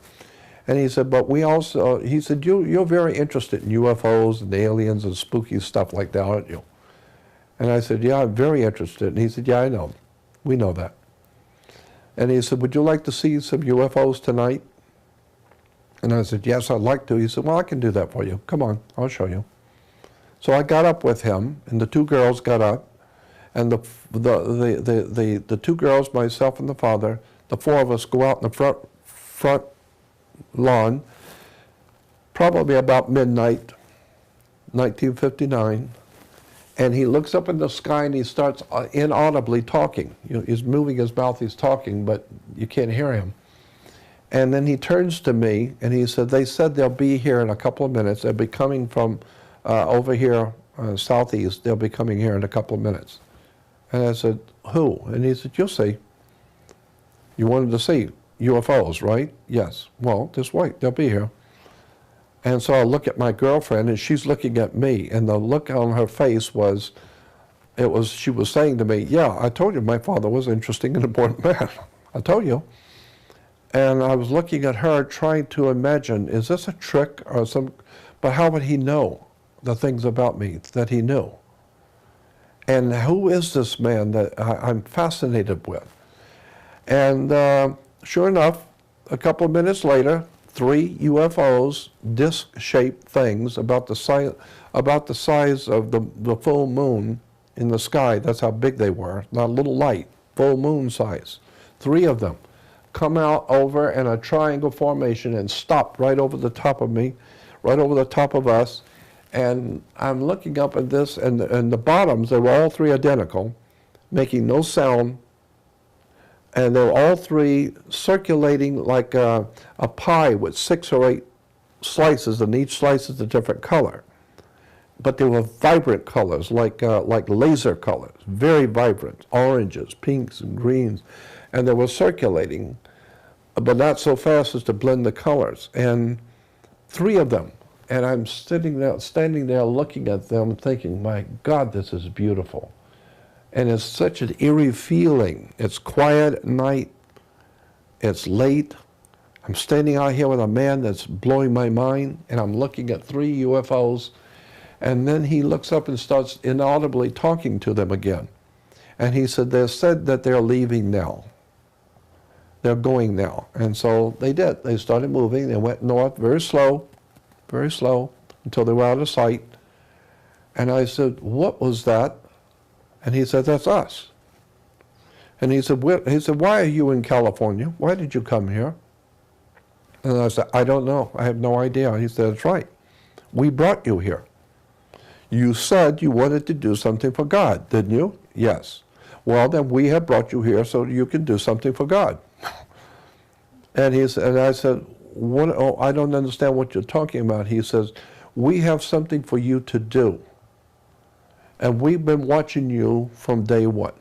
And he said, but we also, he said, you're very interested in UFOs and aliens and spooky stuff like that, aren't you? And I said, yeah, I'm very interested. And he said, yeah, I know. We know that. And he said, would you like to see some UFOs tonight? And I said, yes, I'd like to. He said, well, I can do that for you. Come on, I'll show you. So I got up with him, and the two girls got up. And the two girls, myself and the father, the four of us go out in the front lawn, probably about midnight, 1959, and he looks up in the sky and he starts inaudibly talking. You know, he's moving his mouth, he's talking, but you can't hear him. And then he turns to me and he said, they said they'll be here in a couple of minutes. They'll be coming from over here, southeast. They'll be coming here in a couple of minutes. And I said, who? And he said, you'll see. You wanted to see UFOs, right? Yes. Well, just wait, they'll be here. And so I look at my girlfriend and she's looking at me, and the look on her face was, she was saying to me, yeah, I told you my father was an interesting and important man. I told you. And I was looking at her trying to imagine, is this a trick or but how would he know the things about me that he knew? And who is this man that I'm fascinated with? And sure enough, a couple of minutes later, 3 UFOs, disc-shaped things about the size of the full moon in the sky. That's how big they were, not a little light, full moon size. 3 of them come out over in a triangle formation and stop right over the top of me, right over the top of us. And I'm looking up at this, and the bottoms, they were all 3 identical, making no sound. And they were all 3 circulating like a pie with 6 or 8 slices, and each slice is a different color. But they were vibrant colors, like laser colors, very vibrant, oranges, pinks, and greens. And they were circulating, but not so fast as to blend the colors. And 3 of them. And I'm standing there looking at them thinking, my God, this is beautiful. And it's such an eerie feeling. It's quiet at night. It's late. I'm standing out here with a man that's blowing my mind, and I'm looking at 3 UFOs. And then he looks up and starts inaudibly talking to them again. And he said, they said that they're leaving now. They're going now. And so they did. They started moving. They went north very slow, until they were out of sight. And I said, what was that? And he said, that's us. And he said, why are you in California? Why did you come here? And I said, I don't know. I have no idea. He said, that's right. We brought you here. You said you wanted to do something for God, didn't you? Yes. Well, then we have brought you here so you can do something for God. And I said, what? Oh, I don't understand what you're talking about. He says, we have something for you to do. And we've been watching you from day one.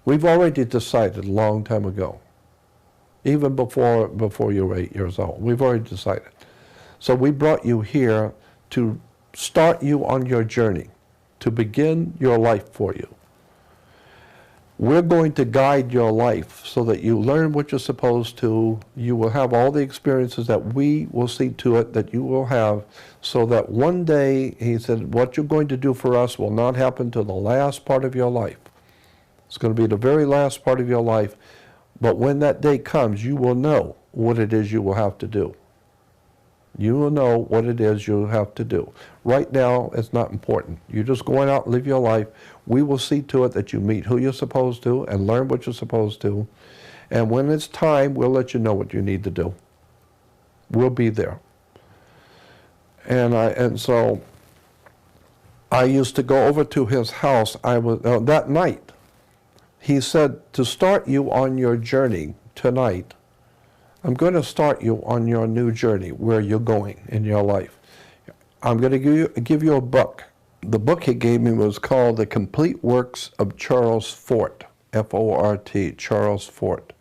We've already decided a long time ago, even before you were 8 years old. We've already decided. So we brought you here to start you on your journey, to begin your life for you. We're going to guide your life so that you learn what you're supposed to. You will have all the experiences that we will see to it that you will have, so that one day, he said, what you're going to do for us will not happen till the last part of your life. It's going to be the very last part of your life. But when that day comes, you will know what it is you will have to do. You will know what it is you have to do. Right now, it's not important. You're just going out and live your life. We will see to it that you meet who you're supposed to and learn what you're supposed to. And when it's time, we'll let you know what you need to do. We'll be there. And so I used to go over to his house. That night, he said, to start you on your journey tonight, I'm going to start you on your new journey, where you're going in your life. I'm going to give you a book. The book he gave me was called The Complete Works of Charles Fort, F-O-R-T, Charles Fort.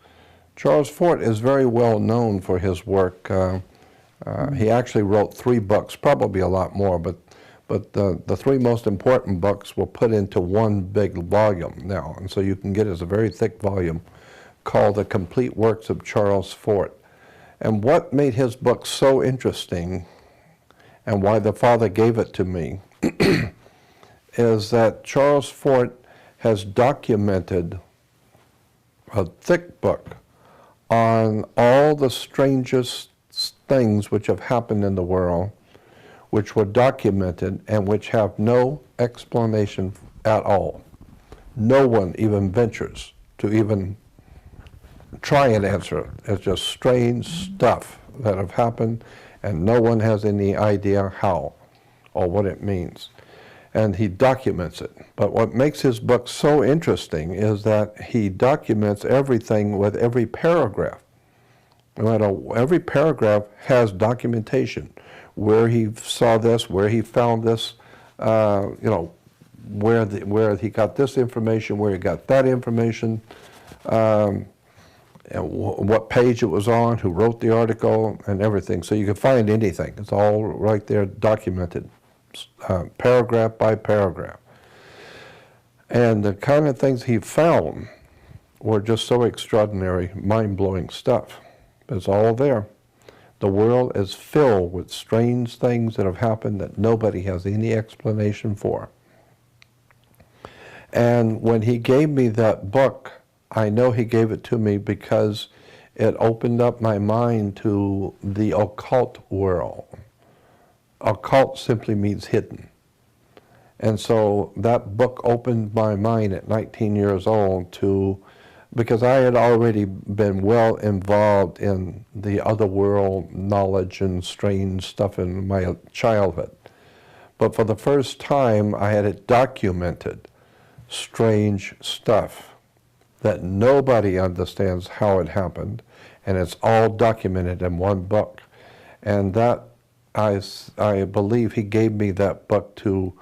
Charles Fort is very well known for his work. He actually wrote 3 books, probably a lot more, but the 3 most important books were put into one big volume now, and so you can get it as a very thick volume called The Complete Works of Charles Fort. And what made his book so interesting, and why the Father gave it to me, is that Charles Fort has documented a thick book on all the strangest things which have happened in the world, which were documented and which have no explanation at all. No one even ventures to even try and answer it. It's just strange stuff that have happened, and no one has any idea how or what it means. And he documents it. But what makes his book so interesting is that he documents everything with every paragraph. Every paragraph has documentation, where he saw this, where he found this, where he got this information, where he got that information, and what page it was on, who wrote the article, and everything. So you can find anything. It's all right there documented, paragraph by paragraph. And the kind of things he found were just so extraordinary, mind-blowing stuff. It's all there. The world is filled with strange things that have happened that nobody has any explanation for. And when he gave me that book, I know he gave it to me because it opened up my mind to the occult world. Occult simply means hidden. And so that book opened my mind at 19 years old because I had already been well involved in the other world knowledge and strange stuff in my childhood. But for the first time, I had it documented, strange stuff that nobody understands how it happened, and it's all documented in one book. And that I believe he gave me that book to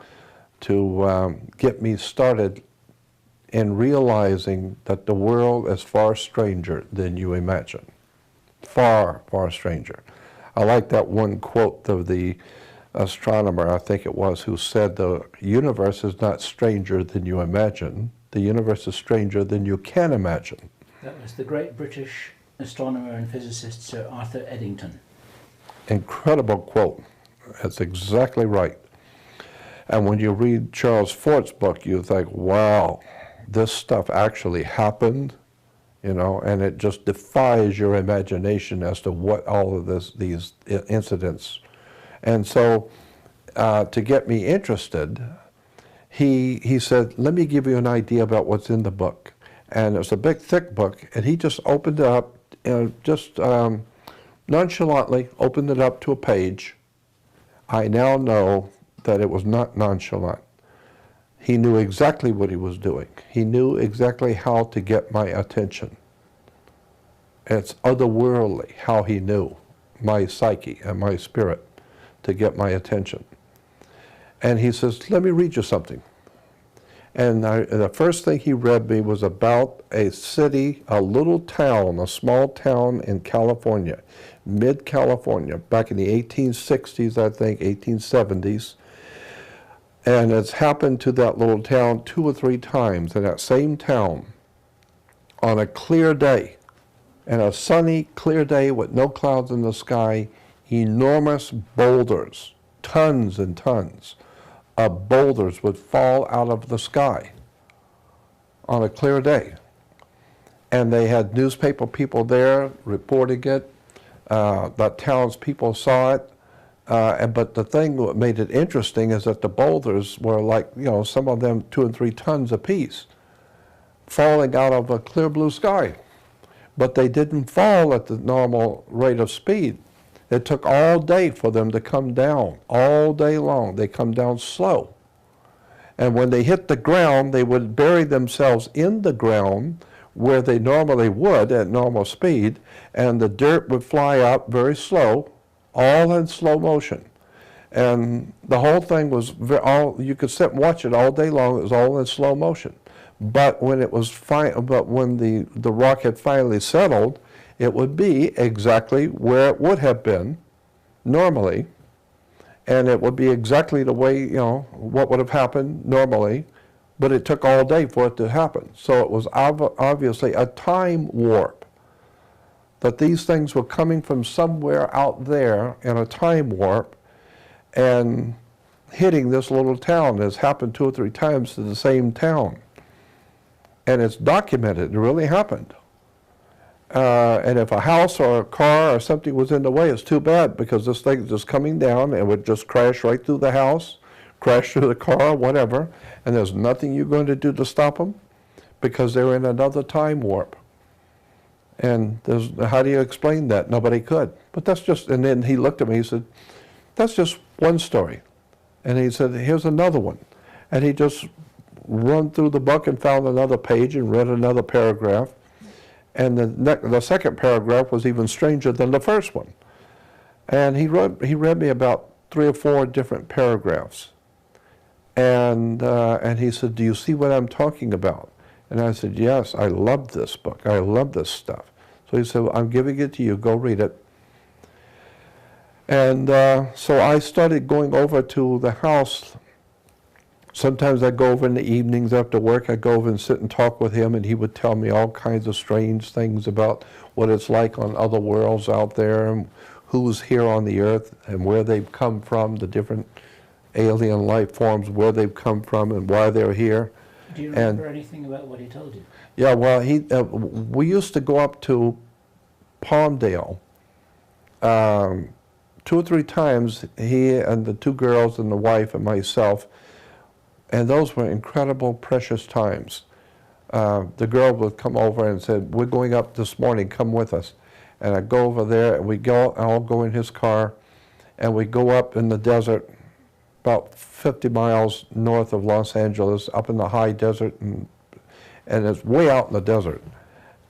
get me started in realizing that the world is far stranger than you imagine. Far, far stranger. I like that one quote of the astronomer, I think it was, who said the universe is not stranger than you imagine. The universe is stranger than you can imagine. That was the great British astronomer and physicist Sir Arthur Eddington. Incredible quote. That's exactly right. And when you read Charles Fort's book, you think, wow, this stuff actually happened, you know, and it just defies your imagination as to what all of these incidents. And so to get me interested, he said, let me give you an idea about what's in the book. And it was a big, thick book, and he just opened it up, just nonchalantly opened it up to a page. I now know that it was not nonchalant. He knew exactly what he was doing. He knew exactly how to get my attention. It's otherworldly how he knew my psyche and my spirit to get my attention. And he says, let me read you something. And the first thing he read me was about a city, a little town, a small town in California, mid-California, back in the 1860s, I think, 1870s. And it's happened to that little town 2 or 3 times in that same town on a clear day, and a sunny, clear day with no clouds in the sky, enormous boulders, tons and tons of boulders would fall out of the sky on a clear day. And they had newspaper people there reporting it. The townspeople saw it. But the thing that made it interesting is that the boulders were like, you know, some of them 2 and 3 tons apiece, falling out of a clear blue sky. But they didn't fall at the normal rate of speed. It took all day for them to come down, all day long. They come down slow. And when they hit the ground, they would bury themselves in the ground where they normally would at normal speed, and the dirt would fly up very slow, all in slow motion. And the whole thing was, you could sit and watch it all day long. It was all in slow motion. But when it was when the rock had finally settled, it would be exactly where it would have been normally, and it would be exactly the way, you know, what would have happened normally, but it took all day for it to happen. So it was obviously a time warp, that these things were coming from somewhere out there in a time warp and hitting this little town. It's happened 2 or 3 times to the same town. And it's documented. It really happened. And if a house or a car or something was in the way, it's too bad, because this thing is just coming down and would just crash right through the house, crash through the car, whatever, and there's nothing you're going to do to stop them because they're in another time warp. And how do you explain that? Nobody could. But that's just, and then he looked at me, he said, that's just one story. And he said, here's another one. And he just run through the book and found another page and read another paragraph. And the second paragraph was even stranger than the first one. And he read me about 3 or 4 different paragraphs. And he said, do you see what I'm talking about? And I said, yes, I love this book. I love this stuff. So he said, well, I'm giving it to you. Go read it. And so I started going over to the house. Sometimes I'd go over in the evenings after work. I'd go over and sit and talk with him, and he would tell me all kinds of strange things about what it's like on other worlds out there, and who's here on the earth, and where they've come from, the different alien life forms, where they've come from, and why they're here. Do you remember anything about what he told you? Yeah, well, we used to go up to Palmdale 2 or 3 times, he and the 2 girls and the wife and myself, and those were incredible, precious times. The girl would come over and said, we're going up this morning, come with us. And I'd go over there, and we'd all go in his car, and we'd go up in the desert, about 50 miles north of Los Angeles, up in the high desert, and it's way out in the desert.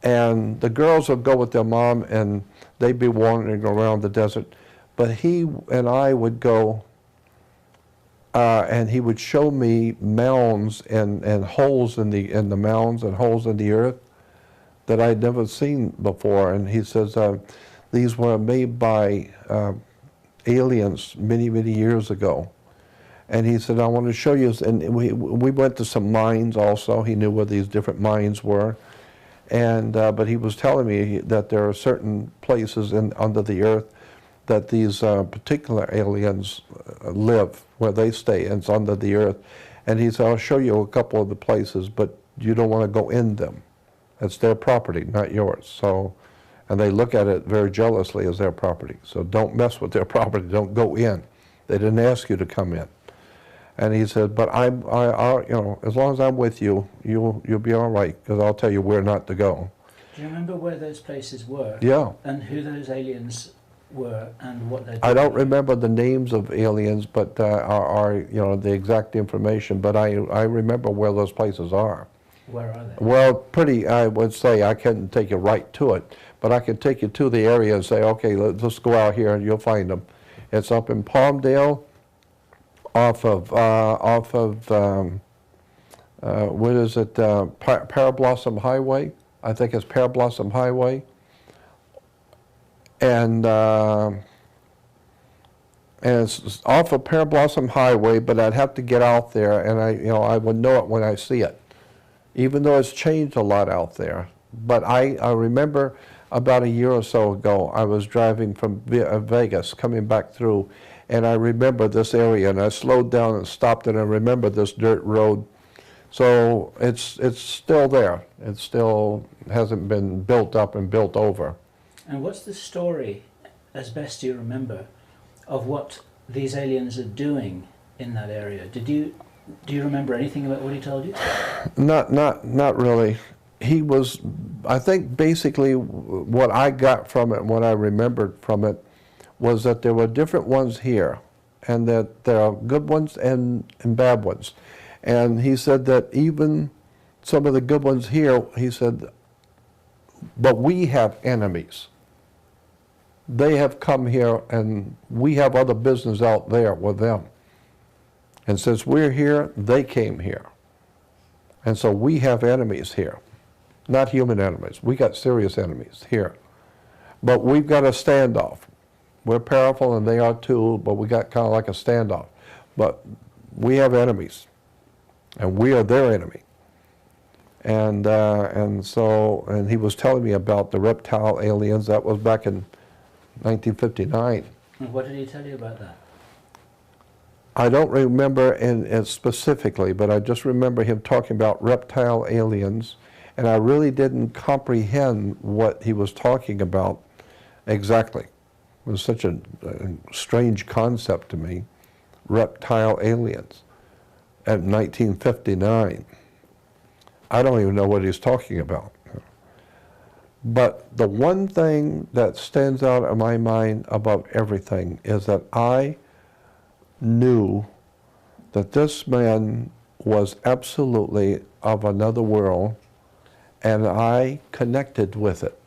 And the girls would go with their mom, and they'd be wandering around the desert. But he and I would go, and he would show me mounds and holes in the mounds and holes in the earth that I'd never seen before. And he says these were made by aliens many, many years ago. And he said, I want to show you, and we went to some mines also. He knew where these different mines were. And but he was telling me that there are certain places under the earth that these particular aliens live, where they stay, and it's under the earth. And he said, I'll show you a couple of the places, but you don't want to go in them. It's their property, not yours. So, and they look at it very jealously as their property. So don't mess with their property. Don't go in. They didn't ask you to come in. And he said, but I you know, as long as I'm with you, you'll be all right, because I'll tell you where not to go. Do you remember where those places were? Yeah. And who those aliens were and what they did? I don't remember the names of aliens, but you know, the exact information. But I remember where those places are. Where are they? Well, pretty. I would say I couldn't take you right to it, but I could take you to the area and say, okay, let's go out here and you'll find them. It's up in Palmdale, off of what is it? Parablossom Highway. I think it's Parablossom Highway. And it's off of Parablossom Highway, but I'd have to get out there, and I would know it when I see it, even though it's changed a lot out there. But I remember about a year or so ago, I was driving from Vegas, coming back through, and I remember this area, and I slowed down and stopped, and I remember this dirt road. So it's still there. It still hasn't been built up and built over. And what's the story, as best you remember, of what these aliens are doing in that area? Do you remember anything about what he told you? Not really. He was, I think basically what I got from it, what I remembered from it, was that there were different ones here, and that there are good ones and bad ones. And he said that even some of the good ones here, he said, but we have enemies. They have come here, and we have other business out there with them. And since we're here, they came here. And so we have enemies here. Not human enemies. We got serious enemies here. But we've got a standoff. We're powerful and they are too, but we got kind of like a standoff. But we have enemies, and we are their enemy. And he was telling me about the reptile aliens. That was back in 1959. And what did he tell you about that? I don't remember specifically, but I just remember him talking about reptile aliens, and I really didn't comprehend what he was talking about exactly. It was such a strange concept to me, reptile aliens, at 1959. I don't even know what he's talking about. But the one thing that stands out in my mind above everything is that I knew that this man was absolutely of another world, and I connected with it.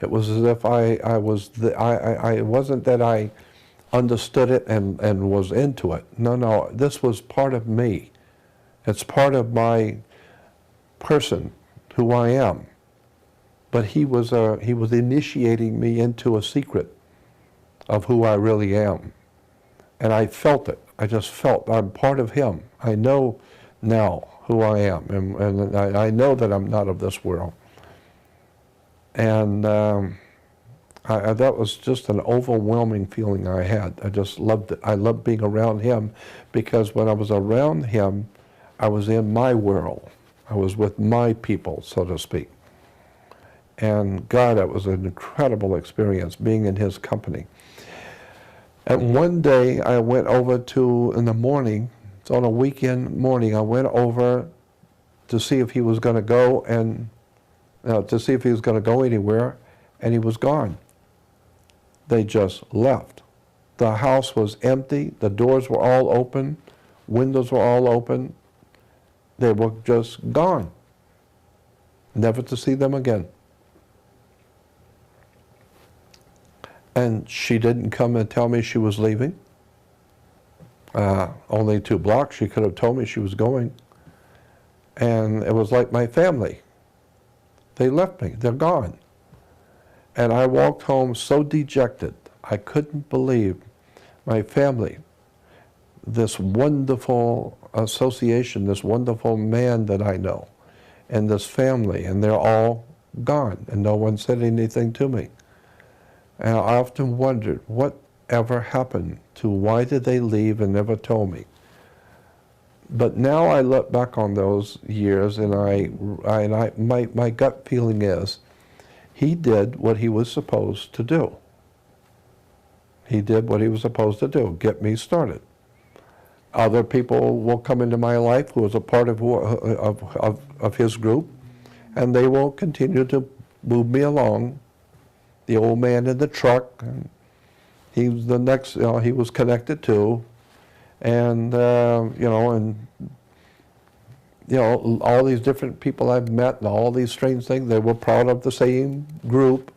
It was as if I it wasn't that I understood it and was into it. No, this was part of me. It's part of my person, who I am. But he was initiating me into a secret of who I really am. And I felt it. I just felt I'm part of him. I know now who I am, and I know that I'm not of this world. And that was just an overwhelming feeling I had. I just loved it. I loved being around him, because when I was around him, I was in my world. I was with my people, so to speak. And God, it was an incredible experience being in his company. And one day I went over in the morning, it's on a weekend morning, I went over to see if he was going to go anywhere, and he was gone. They just left. The house was empty, the doors were all open, windows were all open. They were just gone, never to see them again. And she didn't come and tell me she was leaving. Only 2 blocks. She could have told me she was going. And it was like my family. They left me. They're gone. And I walked home so dejected. I couldn't believe my family, this wonderful association, this wonderful man that I know, and this family, and they're all gone, and no one said anything to me. And I often wondered, whatever happened to, why did they leave and never told me? But now I look back on those years, and my gut feeling is, he did what he was supposed to do. He did what he was supposed to do, get me started. Other people will come into my life who is a part of his group, and they will continue to move me along. The old man in the truck, and he was the next, he was connected to, and all these different people I've met and all these strange things, they were part of the same group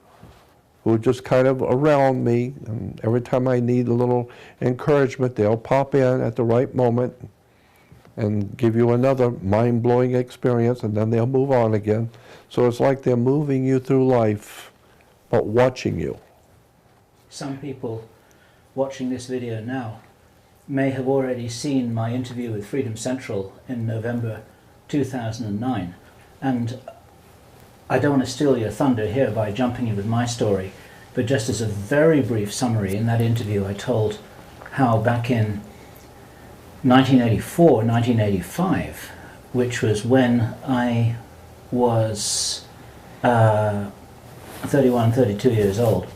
who were just kind of around me, and every time I need a little encouragement, they'll pop in at the right moment and give you another mind-blowing experience, and then they'll move on again. So it's like they're moving you through life, but watching you. Some people watching this video now may have already seen my interview with Freedom Central in November 2009, and I don't want to steal your thunder here by jumping in with my story, but just as a very brief summary, in that interview I told how back in 1984, 1985, which was when I was 31, 32 years old,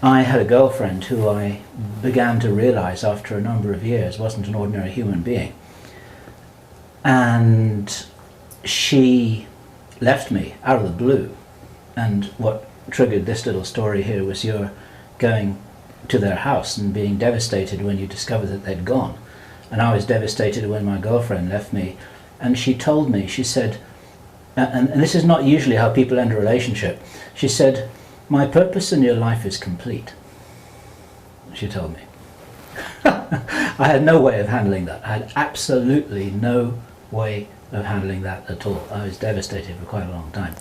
I had a girlfriend who I began to realize after a number of years wasn't an ordinary human being. And she left me out of the blue. And what triggered this little story here was your going to their house and being devastated when you discovered that they'd gone. And I was devastated when my girlfriend left me. And she told me, she said, and this is not usually how people end a relationship, she said, "My purpose in your life is complete," she told me. I had no way of handling that. I had absolutely no way of handling that at all. I was devastated for quite a long time.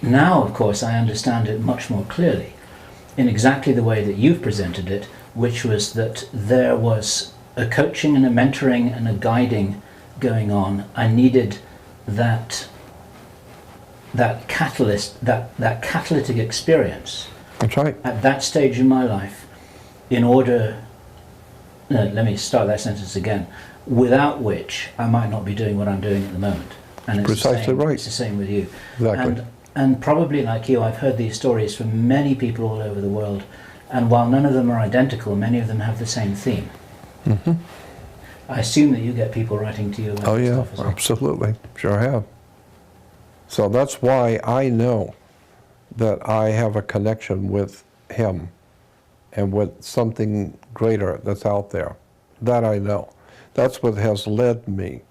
Now, of course, I understand it much more clearly in exactly the way that you've presented it, which was that there was a coaching and a mentoring and a guiding going on. I needed that catalyst, that catalytic experience. That's right. At that stage in my life, in order, no, let me start that sentence again, without which I might not be doing what I'm doing at the moment. And it's Precisely right. It's the same with you. Exactly. And probably like you, I've heard these stories from many people all over the world, and while none of them are identical, many of them have the same theme. Mm-hmm. I assume that you get people writing to you about this stuff as well. Absolutely. Sure have. So that's why I know that I have a connection with him and with something greater that's out there. That I know. That's what has led me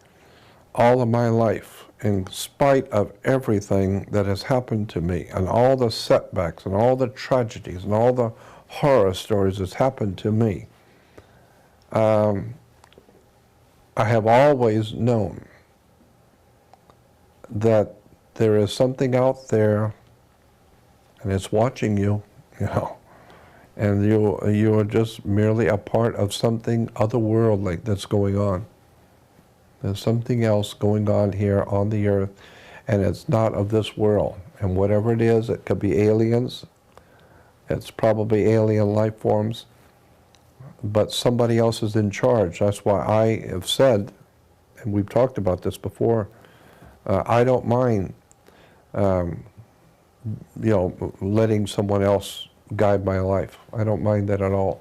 all of my life, in spite of everything that has happened to me and all the setbacks and all the tragedies and all the horror stories that's happened to me. I have always known that there is something out there, and it's watching you, and you are just merely a part of something otherworldly that's going on. There's something else going on here on the earth, and it's not of this world. And whatever it is, it could be aliens, it's probably alien life forms, but somebody else is in charge. That's why I have said, and we've talked about this before, I don't mind letting someone else guide my life. I don't mind that at all.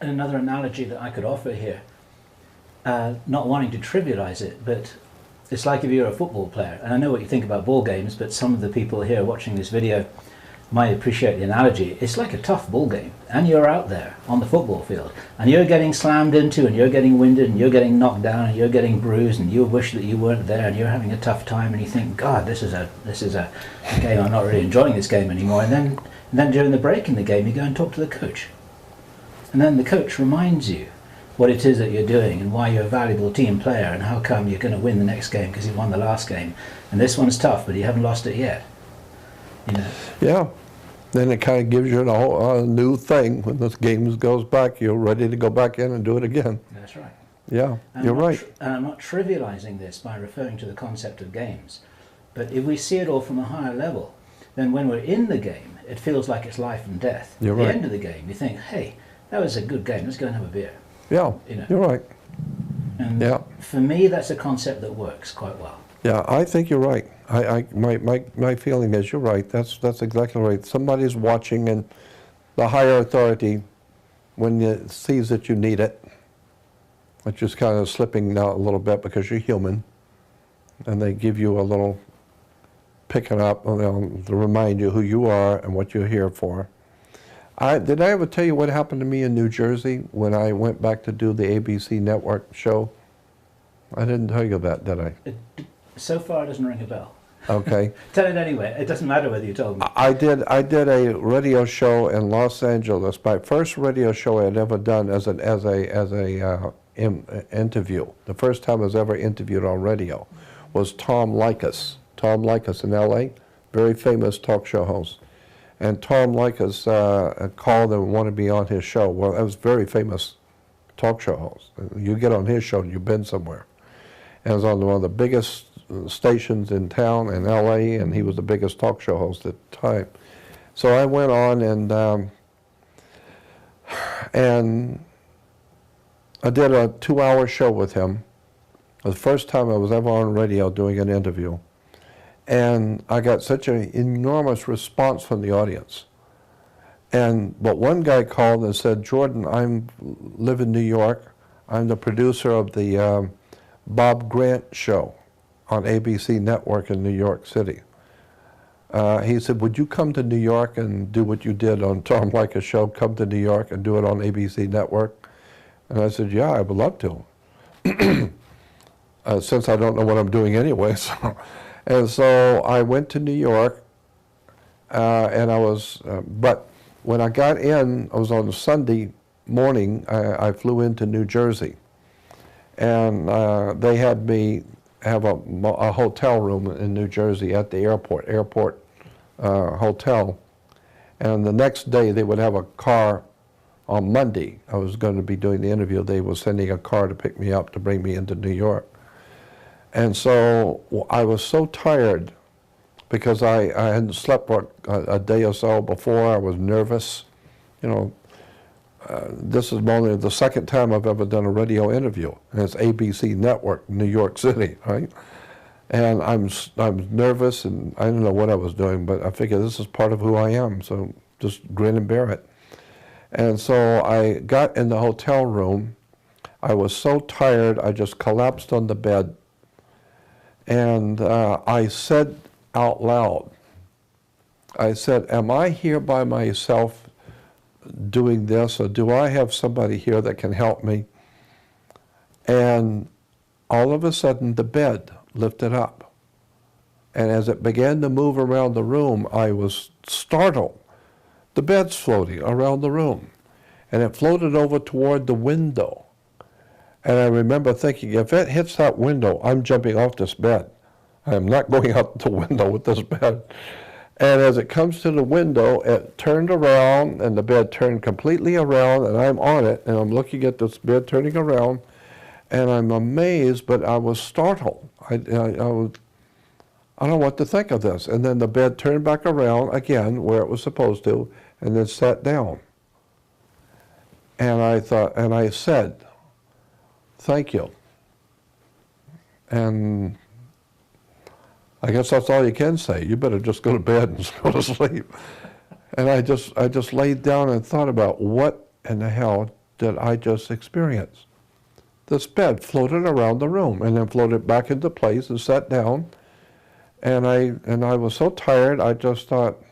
And another analogy that I could offer here, not wanting to trivialize it, but it's like if you're a football player, and I know what you think about ball games, but some of the people here watching this video might appreciate the analogy, it's like a tough ball game, and you're out there on the football field, and you're getting slammed into, and you're getting winded, and you're getting knocked down, and you're getting bruised, and you wish that you weren't there, and you're having a tough time, and you think, God, this is a game, I'm not really enjoying this game anymore. And then during the break in the game, you go and talk to the coach, and then the coach reminds you what it is that you're doing and why you're a valuable team player and how come you're going to win the next game because you won the last game, and this one's tough, but you haven't lost it yet. You know. Yeah. Then it kind of gives you a new thing. When this game goes back, you're ready to go back in and do it again. That's right. Yeah, you're right. And I'm not trivializing this by referring to the concept of games. But if we see it all from a higher level, then when we're in the game, it feels like it's life and death. You're At the right. end of the game, you think, hey, that was a good game, let's go and have a beer. Yeah, You know. you're right. And Yeah. for me, that's a concept that works quite well. Yeah, I think you're right. My feeling is you're right. That's exactly right. Somebody's watching, and the higher authority, when it sees that you need it, it's just kind of slipping out a little bit because you're human, and they give you a little picking up to remind you who you are and what you're here for. Did I ever tell you what happened to me in New Jersey when I went back to do the ABC network show? I didn't tell you that, did I? So far, it doesn't ring a bell. Okay. Tell it anyway. It doesn't matter whether you told me. I did a radio show in Los Angeles. My first radio show I had ever done as a interview. The first time I was ever interviewed on radio was Tom Likas. Tom Likas in L.A., very famous talk show host. And Tom Likas called and wanted me on his show. Well, that was very famous talk show host. You get on his show, you've been somewhere. And it was on one of the biggest stations in town in L.A., and he was the biggest talk show host at the time. So I went on and I did a 2-hour show with him. It was the first time I was ever on radio doing an interview. And I got such an enormous response from the audience. But one guy called and said, Jordan, I live in New York. I'm the producer of the Bob Grant show on ABC Network in New York City. He said, would you come to New York and do what you did on Tom Likas' show, come to New York and do it on ABC Network? And I said, yeah, I would love to. Since I don't know what I'm doing anyway. And so I went to New York, and I was, but when I got in, I was on a Sunday morning, I flew into New Jersey. And they had me have a hotel room in New Jersey at the airport hotel. And the next day they would have a car. On Monday, I was going to be doing the interview. They were sending a car to pick me up to bring me into New York. And so I was so tired because I hadn't slept for a day or so before. I was nervous. You know, this is only the second time I've ever done a radio interview, and it's ABC Network, New York City, right? And I'm nervous, and I didn't know what I was doing, but I figured this is part of who I am, so just grin and bear it. And so I got in the hotel room. I was so tired, I just collapsed on the bed. And I said out loud, I said, am I here by myself doing this, or do I have somebody here that can help me? And all of a sudden, the bed lifted up. And as it began to move around the room, I was startled. The bed's floating around the room, and it floated over toward the window. And I remember thinking, if it hits that window, I'm jumping off this bed. I am not going out the window with this bed. And as it comes to the window, it turned around, and the bed turned completely around, and I'm on it, and I'm looking at this bed turning around, and I'm amazed, but I was startled. I don't know what to think of this. And then the bed turned back around again where it was supposed to, and then sat down. And I thought, and I said, thank you. And I guess that's all you can say. You better just go to bed and go to sleep. And I just laid down and thought about what in the hell did I just experience? This bed floated around the room and then floated back into place and sat down. And I was so tired, I just thought,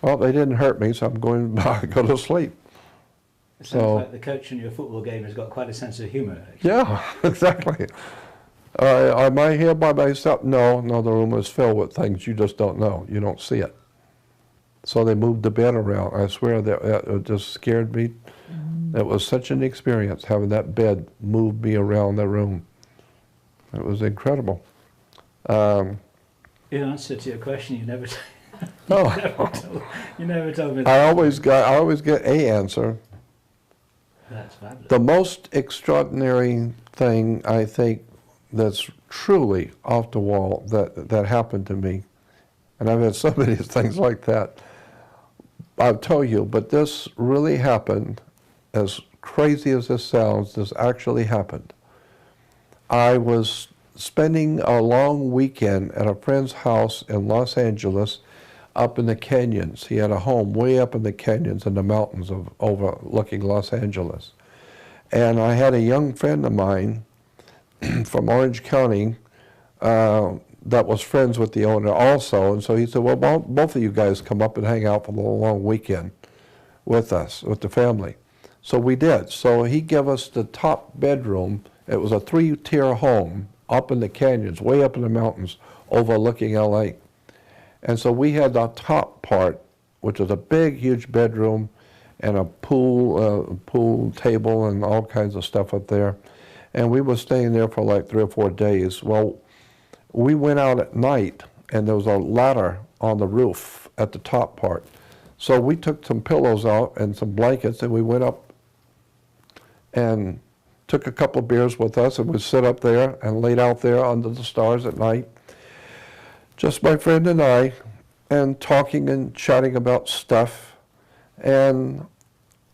Well, they didn't hurt me, so I'm going to go to sleep. It sounds like the coach in your football game has got quite a sense of humour. Actually. Yeah, exactly. Am I here by myself? No, the room is filled with things you just don't know. You don't see it. So they moved the bed around. I swear that it just scared me. It was such an experience having that bed move me around the room. It was incredible. In answer to your question, you never told me that. I always get a answer. That's fabulous. The most extraordinary thing I think that's truly off the wall that happened to me, and I've had so many things like that, I'll tell you, but this really happened. As crazy as this sounds, this actually happened. I was spending a long weekend at a friend's house in Los Angeles up in the canyons. He had a home way up in the canyons in the mountains overlooking Los Angeles. And I had a young friend of mine from Orange County that was friends with the owner also. And so he said, well, both of you guys come up and hang out for the long weekend with us, with the family. So we did. So he gave us the top bedroom. It was a 3-tier home up in the canyons, way up in the mountains, overlooking LA. And so we had the top part, which was a big, huge bedroom and a pool table and all kinds of stuff up there. And we were staying there for like 3 or 4 days. Well, we went out at night, and there was a ladder on the roof at the top part. So we took some pillows out and some blankets, and we went up and took a couple of beers with us, and we'd sit up there and laid out there under the stars at night, just my friend and I, and talking and chatting about stuff. And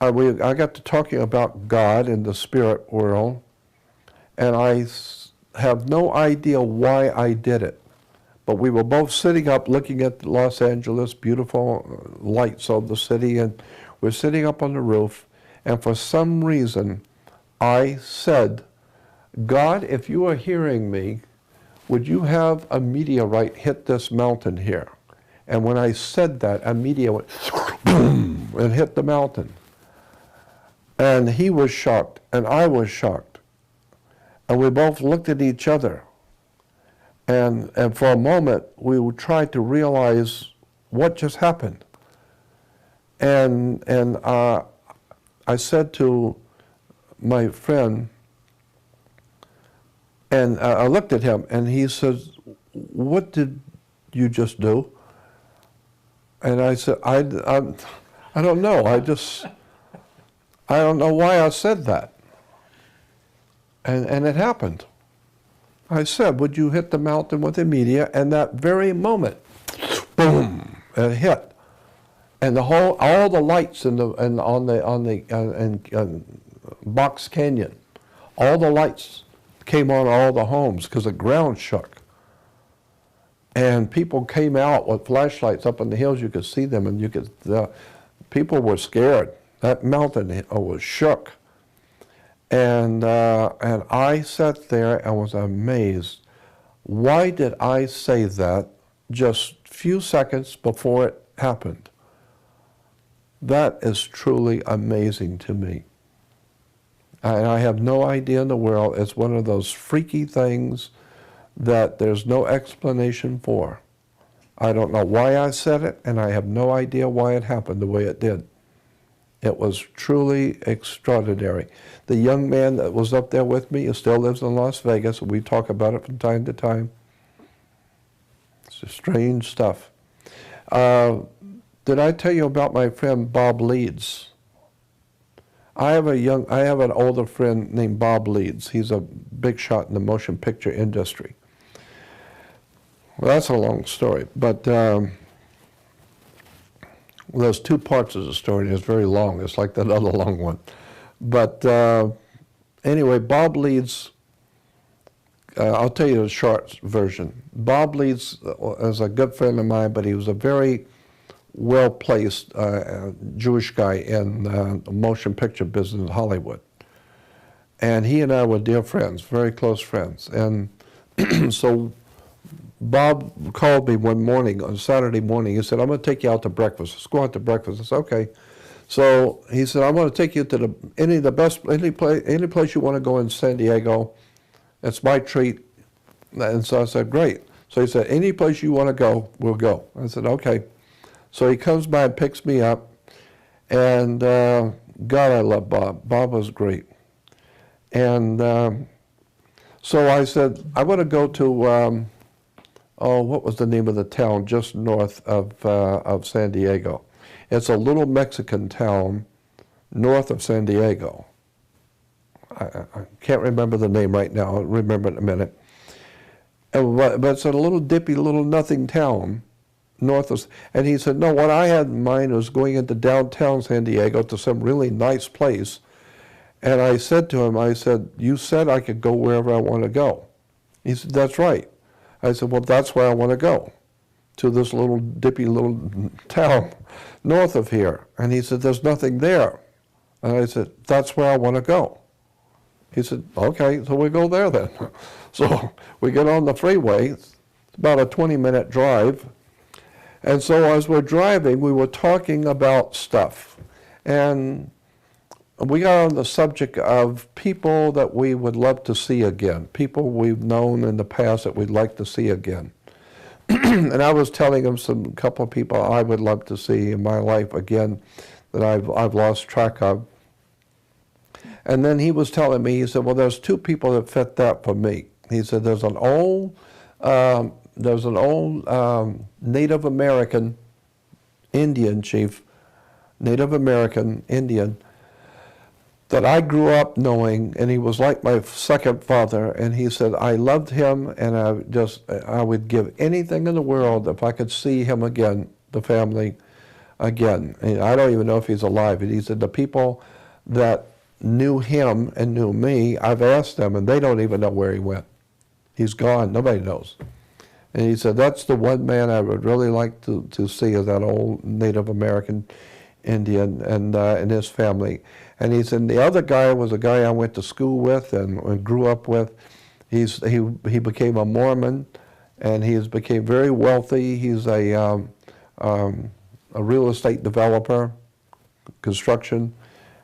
I got to talking about God and the spirit world, and I have no idea why I did it. But we were both sitting up looking at Los Angeles, beautiful lights of the city, and we're sitting up on the roof, and for some reason, I said, God, if you are hearing me, would you have a meteorite hit this mountain here? And when I said that, a meteor went boom and hit the mountain. And he was shocked, and I was shocked. And we both looked at each other. And for a moment, we tried to realize what just happened. And I said to my friend, and I looked at him, and he says, what did you just do? And I said, I don't know. I don't know why I said that. And it happened. I said, would you hit the mountain with a meteor? And that very moment, boom, it hit. And all the lights on the Box Canyon, all the lights came on all the homes because the ground shook. And people came out with flashlights up in the hills. You could see them, and people were scared. That mountain was shook. And I sat there and was amazed. Why did I say that just a few seconds before it happened? That is truly amazing to me. And I have no idea in the world. It's one of those freaky things that there's no explanation for. I don't know why I said it, and I have no idea why it happened the way it did. It was truly extraordinary. The young man that was up there with me still lives in Las Vegas. We talk about it from time to time. It's just strange stuff. Did I tell you about my friend Bob Leeds? I have an older friend named Bob Leeds. He's a big shot in the motion picture industry. Well, that's a long story, but there's 2 parts of the story, and it's very long. It's like that other long one. But anyway, Bob Leeds, I'll tell you the short version. Bob Leeds is a good friend of mine, but he was a very well-placed Jewish guy in the motion picture business in Hollywood. And he and I were dear friends, very close friends. And so Bob called me one morning, on Saturday morning. He said, I'm going to take you out to breakfast. Let's go out to breakfast. I said, okay. So he said, I want to take you to any place you want to go in San Diego. It's my treat. And so I said, great. So he said, any place you want to go, we'll go. I said, okay. So he comes by and picks me up. And God, I love Bob. Bob was great. And so I said, I want to go to, what was the name of the town just north of San Diego? It's a little Mexican town north of San Diego. I can't remember the name right now. I'll remember it in a minute. But it's a little dippy, little nothing town north of. And he said, no, what I had in mind was going into downtown San Diego to some really nice place. And I said to him, I said, you said I could go wherever I want to go. He said, that's right. I said, well, that's where I want to go, to this little dippy little town north of here. And he said, there's nothing there. And I said, that's where I want to go. He said, okay, so we go there then. So we get on the freeway. It's about a 20-minute drive. And so as we're driving, we were talking about stuff. And we got on the subject of people that we would love to see again, people we've known in the past that we'd like to see again. And I was telling him a couple of people I would love to see in my life again that I've lost track of. And then he was telling me, he said, well, there's two people that fit that for me. He said, there's an old Native American Indian chief, Native American Indian, that I grew up knowing, and he was like my second father, and he said, I loved him, and I would give anything in the world if I could see him again, the family again. And I don't even know if he's alive. And he said, the people that knew him and knew me, I've asked them, and they don't even know where he went. He's gone. Nobody knows. And he said, that's the one man I would really like to see, is that old Native American Indian and his family. And he said, the other guy was a guy I went to school with and grew up with. He became a Mormon, and he became very wealthy. He's a real estate developer, construction.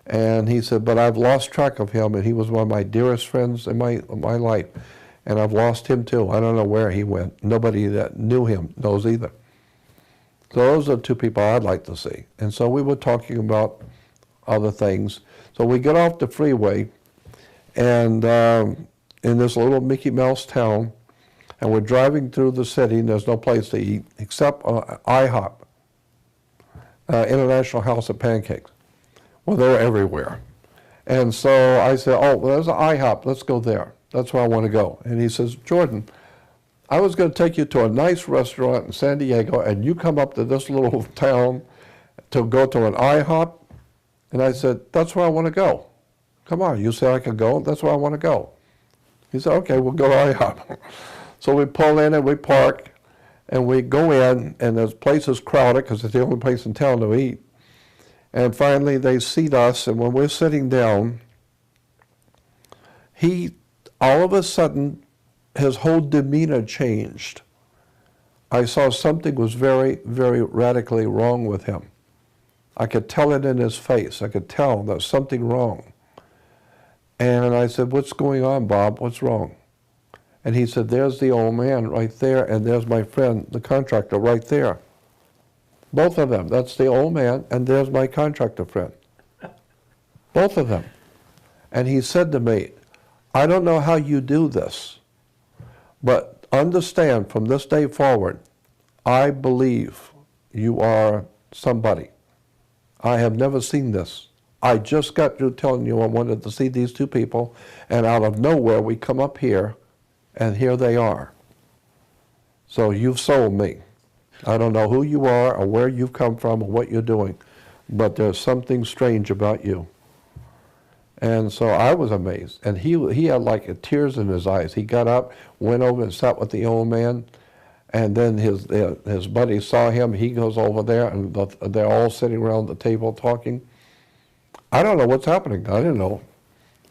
And he said, but I've lost track of him, and he was one of my dearest friends in my life. And I've lost him too. I don't know where he went. Nobody that knew him knows either. So those are two people I'd like to see. And so we were talking about other things. So we get off the freeway, and in this little Mickey Mouse town, and we're driving through the city, and there's no place to eat except IHOP, International House of Pancakes. Well, they're everywhere. And so I said, oh, well, there's an IHOP. Let's go there. That's where I want to go. And he says, Jordan, I was going to take you to a nice restaurant in San Diego, and you come up to this little town to go to an IHOP? And I said, that's where I want to go. Come on, you say I can go? That's where I want to go. He said, okay, we'll go to IHOP. So we pull in and we park, and we go in, and the place is crowded because it's the only place in town to eat. And finally they seat us, and when we're sitting down, all of a sudden, his whole demeanor changed. I saw something was very, very radically wrong with him. I could tell it in his face. I could tell there's something wrong. And I said, what's going on, Bob? What's wrong? And he said, there's the old man right there, and there's my friend, the contractor, right there. Both of them. That's the old man, and there's my contractor friend. Both of them. And he said to me, I don't know how you do this, but understand from this day forward, I believe you are somebody. I have never seen this. I just got through telling you I wanted to see these two people, and out of nowhere we come up here, and here they are. So you've sold me. I don't know who you are or where you've come from or what you're doing, but there's something strange about you. And so I was amazed. And he had like tears in his eyes. He got up, went over and sat with the old man, and then his buddy saw him. He goes over there, and they're all sitting around the table talking. I don't know what's happening. I didn't know.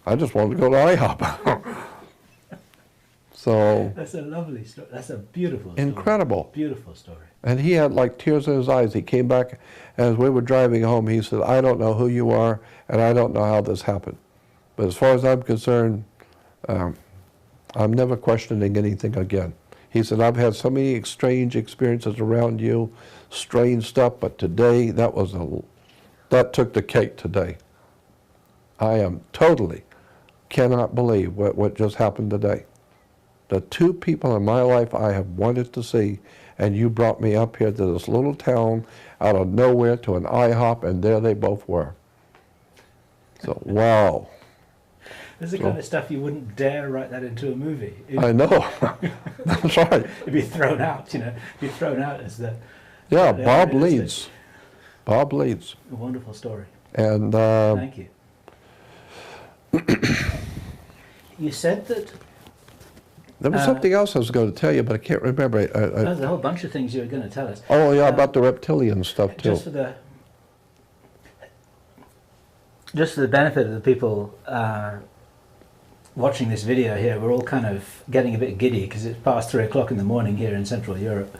I just wanted to go to IHOP. So That's a lovely story. That's a beautiful story. incredible. Beautiful story. And he had like tears in his eyes. He came back as we were driving home. He said, I don't know who you are, and I don't know how this happened. But as far as I'm concerned, I'm never questioning anything again. He said, I've had so many strange experiences around you, strange stuff, but today, that took the cake today. I am totally cannot believe what just happened today. The two people in my life I have wanted to see, and you brought me up here to this little town out of nowhere to an IHOP, and there they both were. So, wow. This is the kind of stuff you wouldn't dare write that into a movie. I know. That's right. It'd be thrown out, you know. It'd be thrown out as the... Yeah, Bob Leeds. Bob Leeds. A wonderful story. And thank you. You said that... There was something else I was going to tell you, but I can't remember. There's a whole bunch of things you were going to tell us. Oh, yeah, about the reptilian stuff, too. Just for the benefit of the people watching this video here, we're all kind of getting a bit giddy because it's past 3 o'clock in the morning here in Central Europe.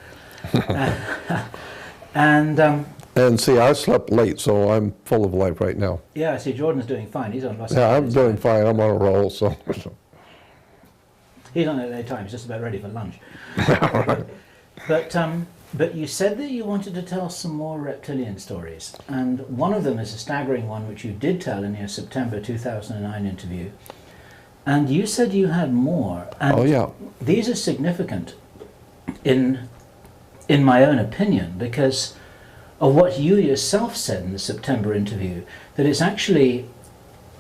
And see, I slept late, so I'm full of life right now. Yeah, I see Jordan's doing fine. He's on Los Yeah, Angeles I'm doing time. fine. I'm on a roll, so. He's on LA time. He's just about ready for lunch. But you said that you wanted to tell some more reptilian stories, and one of them is a staggering one, which you did tell in your September 2009 interview. And you said you had more. And oh, yeah. These are significant in my own opinion, because of what you yourself said in the September interview, that it's actually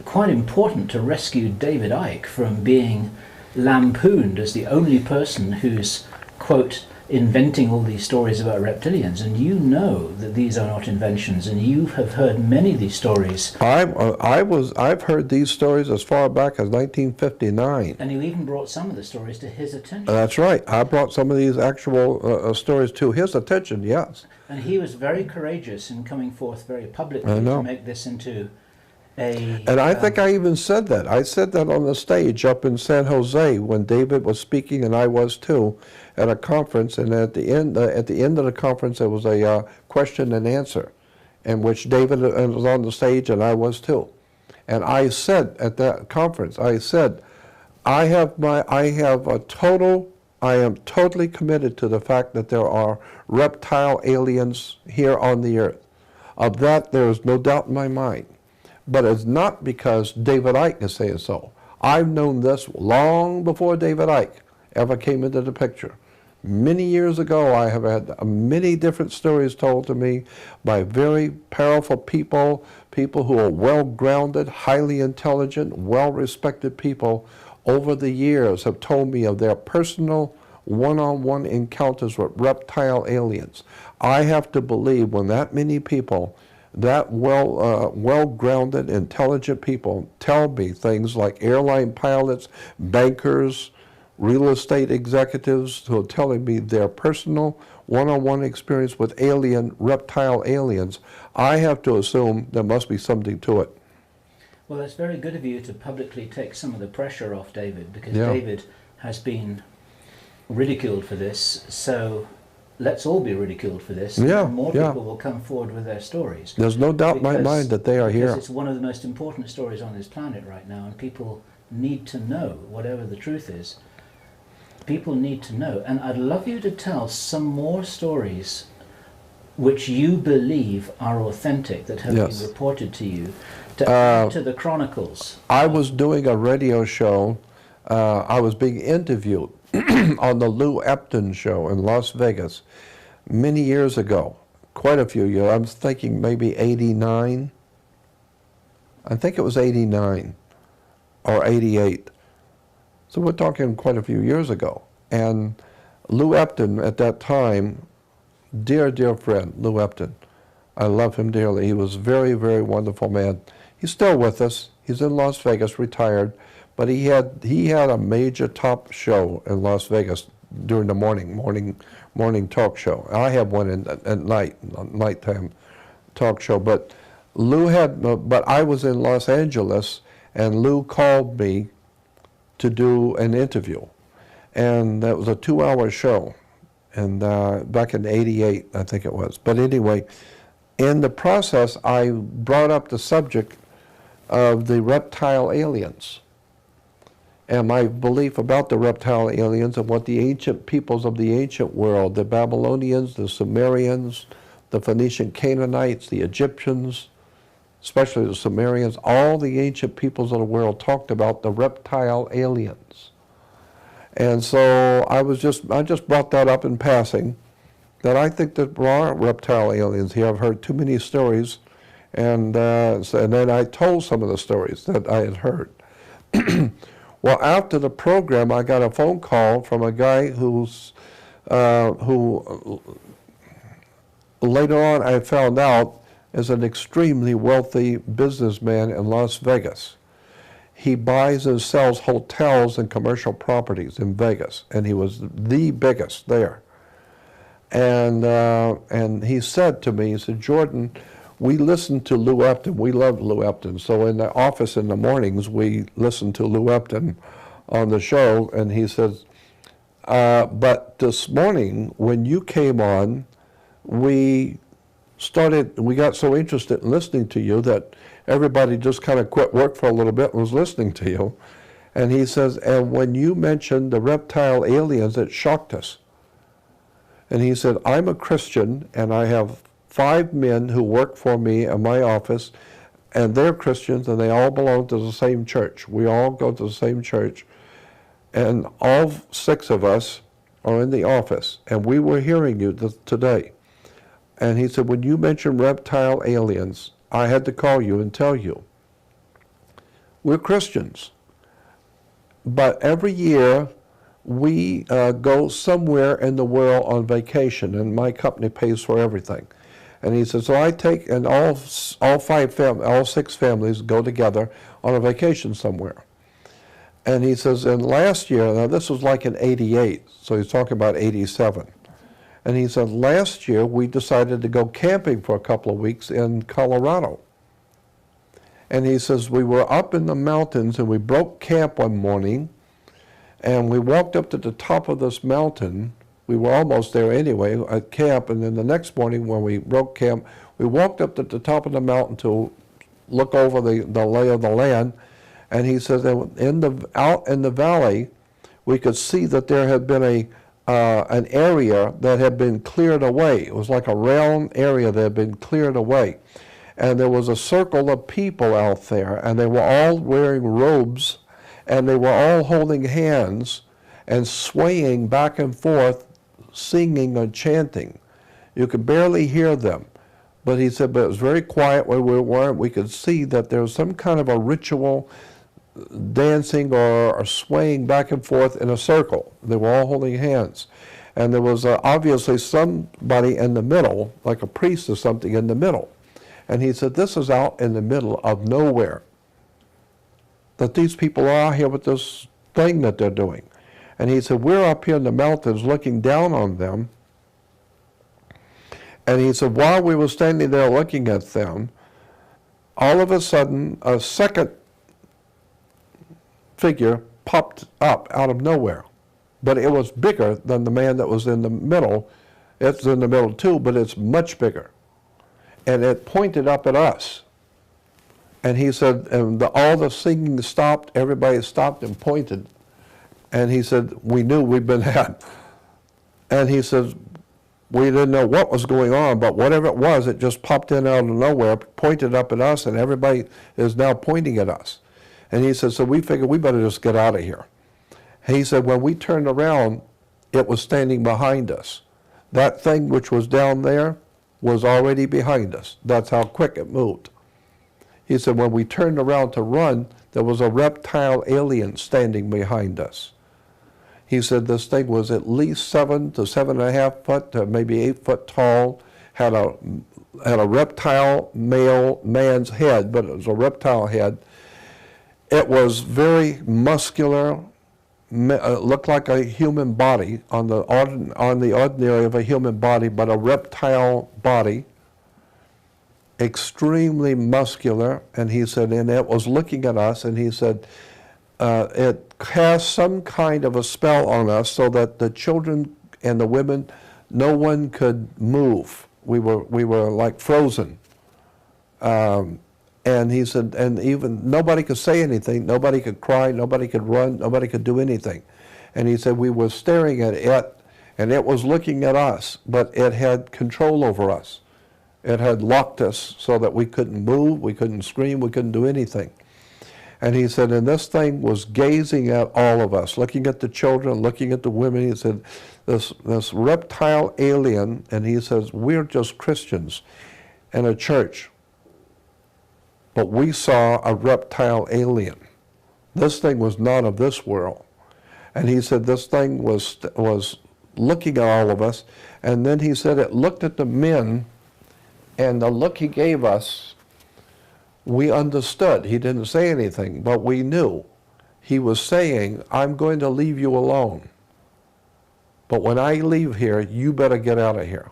quite important to rescue David Icke from being lampooned as the only person who's, quote, inventing all these stories about reptilians, and you know that these are not inventions, and you have heard many of these stories. I've heard these stories as far back as 1959. And you even brought some of the stories to his attention. That's right. I brought some of these actual stories to his attention, yes. And he was very courageous in coming forth very publicly to make this into a... And I think I even said that. I said that on the stage up in San Jose when David was speaking, and I was too, at a conference. And at the end of the conference, there was a question and answer, in which David was on the stage, and I was too. And I said at that conference, I said, I am totally committed to the fact that there are reptile aliens here on the earth. Of that, there is no doubt in my mind. But it's not because David Icke is saying so. I've known this long before David Icke ever came into the picture. Many years ago, I have had many different stories told to me by very powerful people, people who are well-grounded, highly intelligent, well-respected people over the years have told me of their personal one-on-one encounters with reptile aliens. I have to believe when that many people, that well-grounded, intelligent people tell me things like airline pilots, bankers, real estate executives who are telling me their personal one-on-one experience with reptile aliens, I have to assume there must be something to it. Well, it's very good of you to publicly take some of the pressure off David, because David has been ridiculed for this, so let's all be ridiculed for this. And more people will come forward with their stories. There's no doubt in my mind that they are here. Because it's one of the most important stories on this planet right now, and people need to know, whatever the truth is. People need to know. And I'd love you to tell some more stories which you believe are authentic, that have been reported to you, to add to the chronicles. I was doing a radio show. I was being interviewed on the Lou Epton show in Las Vegas many years ago, quite a few years. I'm thinking maybe 89. I think it was 89 or 88. So we're talking quite a few years ago. And Lou Epton at that time, dear, dear friend, Lou Epton, I love him dearly. He was a very, very wonderful man. He's still with us. He's in Las Vegas, retired. But he had a major top show in Las Vegas during the morning talk show. I have one at nighttime talk show. But but I was in Los Angeles, and Lou called me to do an interview. and that was a 2-hour show, and back in '88, I think it was. But anyway, in the process, I brought up the subject of the reptile aliens and my belief about the reptile aliens and what the ancient peoples of the ancient world, the Babylonians, the Sumerians, the Phoenician Canaanites, the Egyptians, especially the Sumerians, all the ancient peoples of the world talked about the reptile aliens. And so I just brought that up in passing, that I think that there are reptile aliens here. I've heard too many stories, and then I told some of the stories that I had heard. Well, after the program, I got a phone call from a guy who later on I found out is an extremely wealthy businessman in Las Vegas. He buys and sells hotels and commercial properties in Vegas, and he was the biggest there. And he said to me, he said, "Jordan, we listened to Lou Epton. We loved Lou Epton. So in the office in the mornings, we listened to Lou Epton on the show." And he says, "But this morning, when you came on, we got so interested in listening to you that everybody just kind of quit work for a little bit and was listening to you." And he says, "And when you mentioned the reptile aliens, it shocked us." And he said, "I'm a Christian, and I have 5 men who work for me in my office, and they're Christians, and they all belong to the same church. We all go to the same church, and all 6 of us are in the office, and we were hearing you today." And he said, "When you mentioned reptile aliens, I had to call you and tell you, we're Christians, but every year we go somewhere in the world on vacation, and my company pays for everything." And he said, "So I take, and all 6 families go together on a vacation somewhere." And he says, and last year, now this was like in '88, so he's talking about '87. And he said, last year we decided to go camping for a couple of weeks in Colorado. And he says, we were up in the mountains and we broke camp one morning, and we walked up to the top of this mountain. We were almost there anyway at camp, and then the next morning when we broke camp, we walked up to the top of the mountain to look over the lay of the land. And he says that out in the valley, we could see that there had been an area that had been cleared away. It was like a round area that had been cleared away. And there was a circle of people out there, and they were all wearing robes, and they were all holding hands and swaying back and forth, singing and chanting. You could barely hear them. But he said, but it was very quiet where we were. We could see that there was some kind of a ritual dancing or swaying back and forth in a circle. They were all holding hands. And there was obviously somebody in the middle, like a priest or something in the middle. And he said, this is out in the middle of nowhere, that these people are here with this thing that they're doing. And he said, we're up here in the mountains looking down on them. And he said, while we were standing there looking at them, all of a sudden, a second figure popped up out of nowhere. But it was bigger than the man that was in the middle. It's in the middle too, but it's much bigger. And it pointed up at us. And he said, and all the singing stopped, everybody stopped and pointed. And he said, we knew we'd been had. And he said, we didn't know what was going on, but whatever it was, it just popped in out of nowhere, pointed up at us, and everybody is now pointing at us. And he said, so we figured we better just get out of here. He said, when we turned around, it was standing behind us. That thing which was down there was already behind us. That's how quick it moved. He said, when we turned around to run, there was a reptile alien standing behind us. He said this thing was at least 7 to 7.5 foot, to maybe 8 foot tall, had a reptile man's head, but it was a reptile head. It was very muscular, looked like a human body on the ordinary of a human body, but a reptile body, extremely muscular. And he said, and it was looking at us, and he said, it cast some kind of a spell on us so that the children and the women, no one could move. We were like frozen. And he said, and even nobody could say anything, nobody could cry, nobody could run, nobody could do anything. And he said we were staring at it, and it was looking at us, but it had control over us. It had locked us so that we couldn't move, we couldn't scream, we couldn't do anything. And he said, and this thing was gazing at all of us, looking at the children, looking at the women. He said, this reptile alien, and he says, we're just Christians in a church, but we saw a reptile alien. This thing was not of this world. And he said this thing was looking at all of us, and then he said it looked at the men, and the look he gave us, we understood. He didn't say anything, but we knew. He was saying, I'm going to leave you alone. But when I leave here, you better get out of here.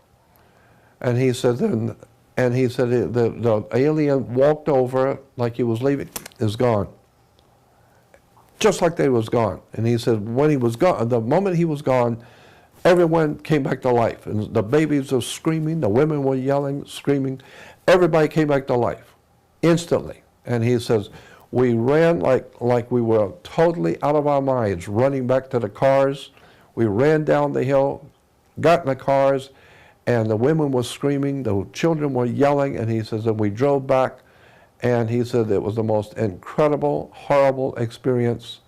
And he said, the alien walked over like he was leaving, is gone. Just like they was gone. And he said, when he was gone, the moment he was gone, everyone came back to life. And the babies were screaming, the women were yelling, screaming. Everybody came back to life, instantly. And he says, we ran like we were totally out of our minds, running back to the cars. We ran down the hill, got in the cars, and the women were screaming, the children were yelling, and he says, and we drove back, and he said it was the most incredible, horrible experience.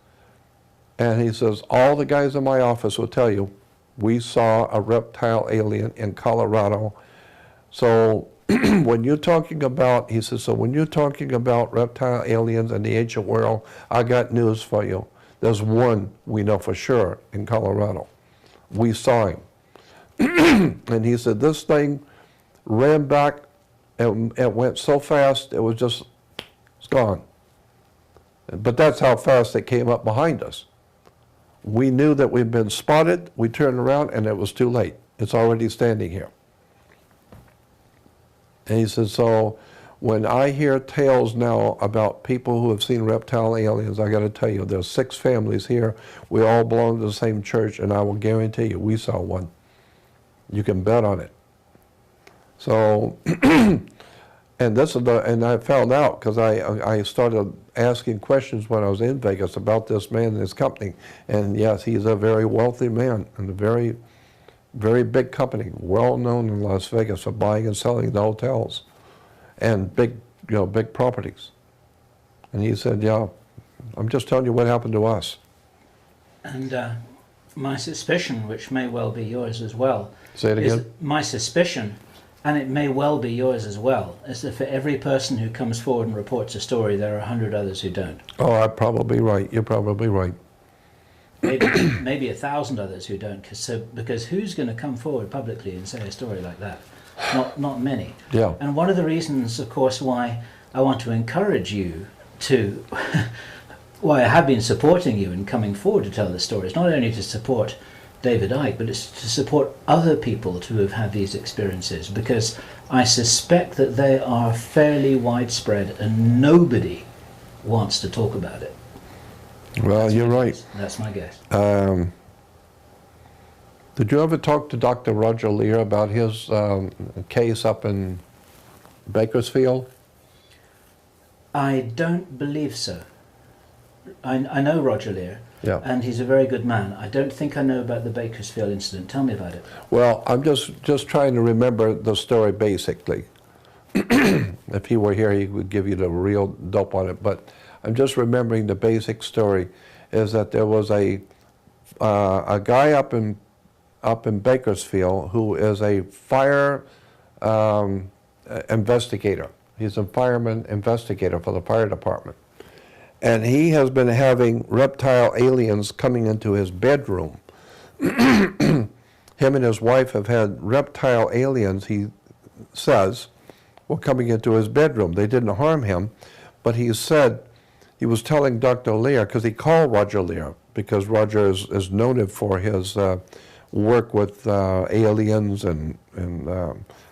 And he says, all the guys in my office will tell you, we saw a reptile alien in Colorado. So when you're talking about, he says, so when you're talking about reptile aliens in the ancient world, I got news for you. There's one we know for sure in Colorado. We saw him. And he said this thing ran back and it went so fast it was just, it's gone. But that's how fast it came up behind us. We knew that we'd been spotted, we turned around and it was too late. It's already standing here. And he said, so when I hear tales now about people who have seen reptile aliens, I got to tell you, there's 6 families here. We all belong to the same church, and I will guarantee you, we saw one. You can bet on it. So, and this is and I found out because I started asking questions when I was in Vegas about this man and his company. And yes, he's a very wealthy man and a very, very big company, well known in Las Vegas for buying and selling the hotels and big properties. And he said, yeah, I'm just telling you what happened to us. And my suspicion, which may well be yours as well, Say it again. My suspicion, and it may well be yours as well, is that for every person who comes forward and reports a story, there are 100 others who don't. Oh, I'm probably right. You're probably right. Maybe 1,000 others who don't, because who's going to come forward publicly and say a story like that? Not many. Yeah. And one of the reasons, of course, why I want to encourage you to, why I have been supporting you in coming forward to tell the stories, not only to support David Icke, but it's to support other people who have had these experiences, because I suspect that they are fairly widespread and nobody wants to talk about it. Well, you're right. That's my guess. Did you ever talk to Dr. Roger Lear about his case up in Bakersfield? I don't believe so. I know Roger Lear, yeah, and he's a very good man. I don't think I know about the Bakersfield incident. Tell me about it. Well, I'm just trying to remember the story basically. If he were here, he would give you the real dope on it. But I'm just remembering the basic story is that there was a guy up in Bakersfield who is a fire investigator. He's a fireman investigator for the fire department. And he has been having reptile aliens coming into his bedroom. Him and his wife have had reptile aliens, he says, were coming into his bedroom. They didn't harm him, but he said, he was telling Dr. Lear, because he called Roger Lear, because Roger is noted for his work with aliens and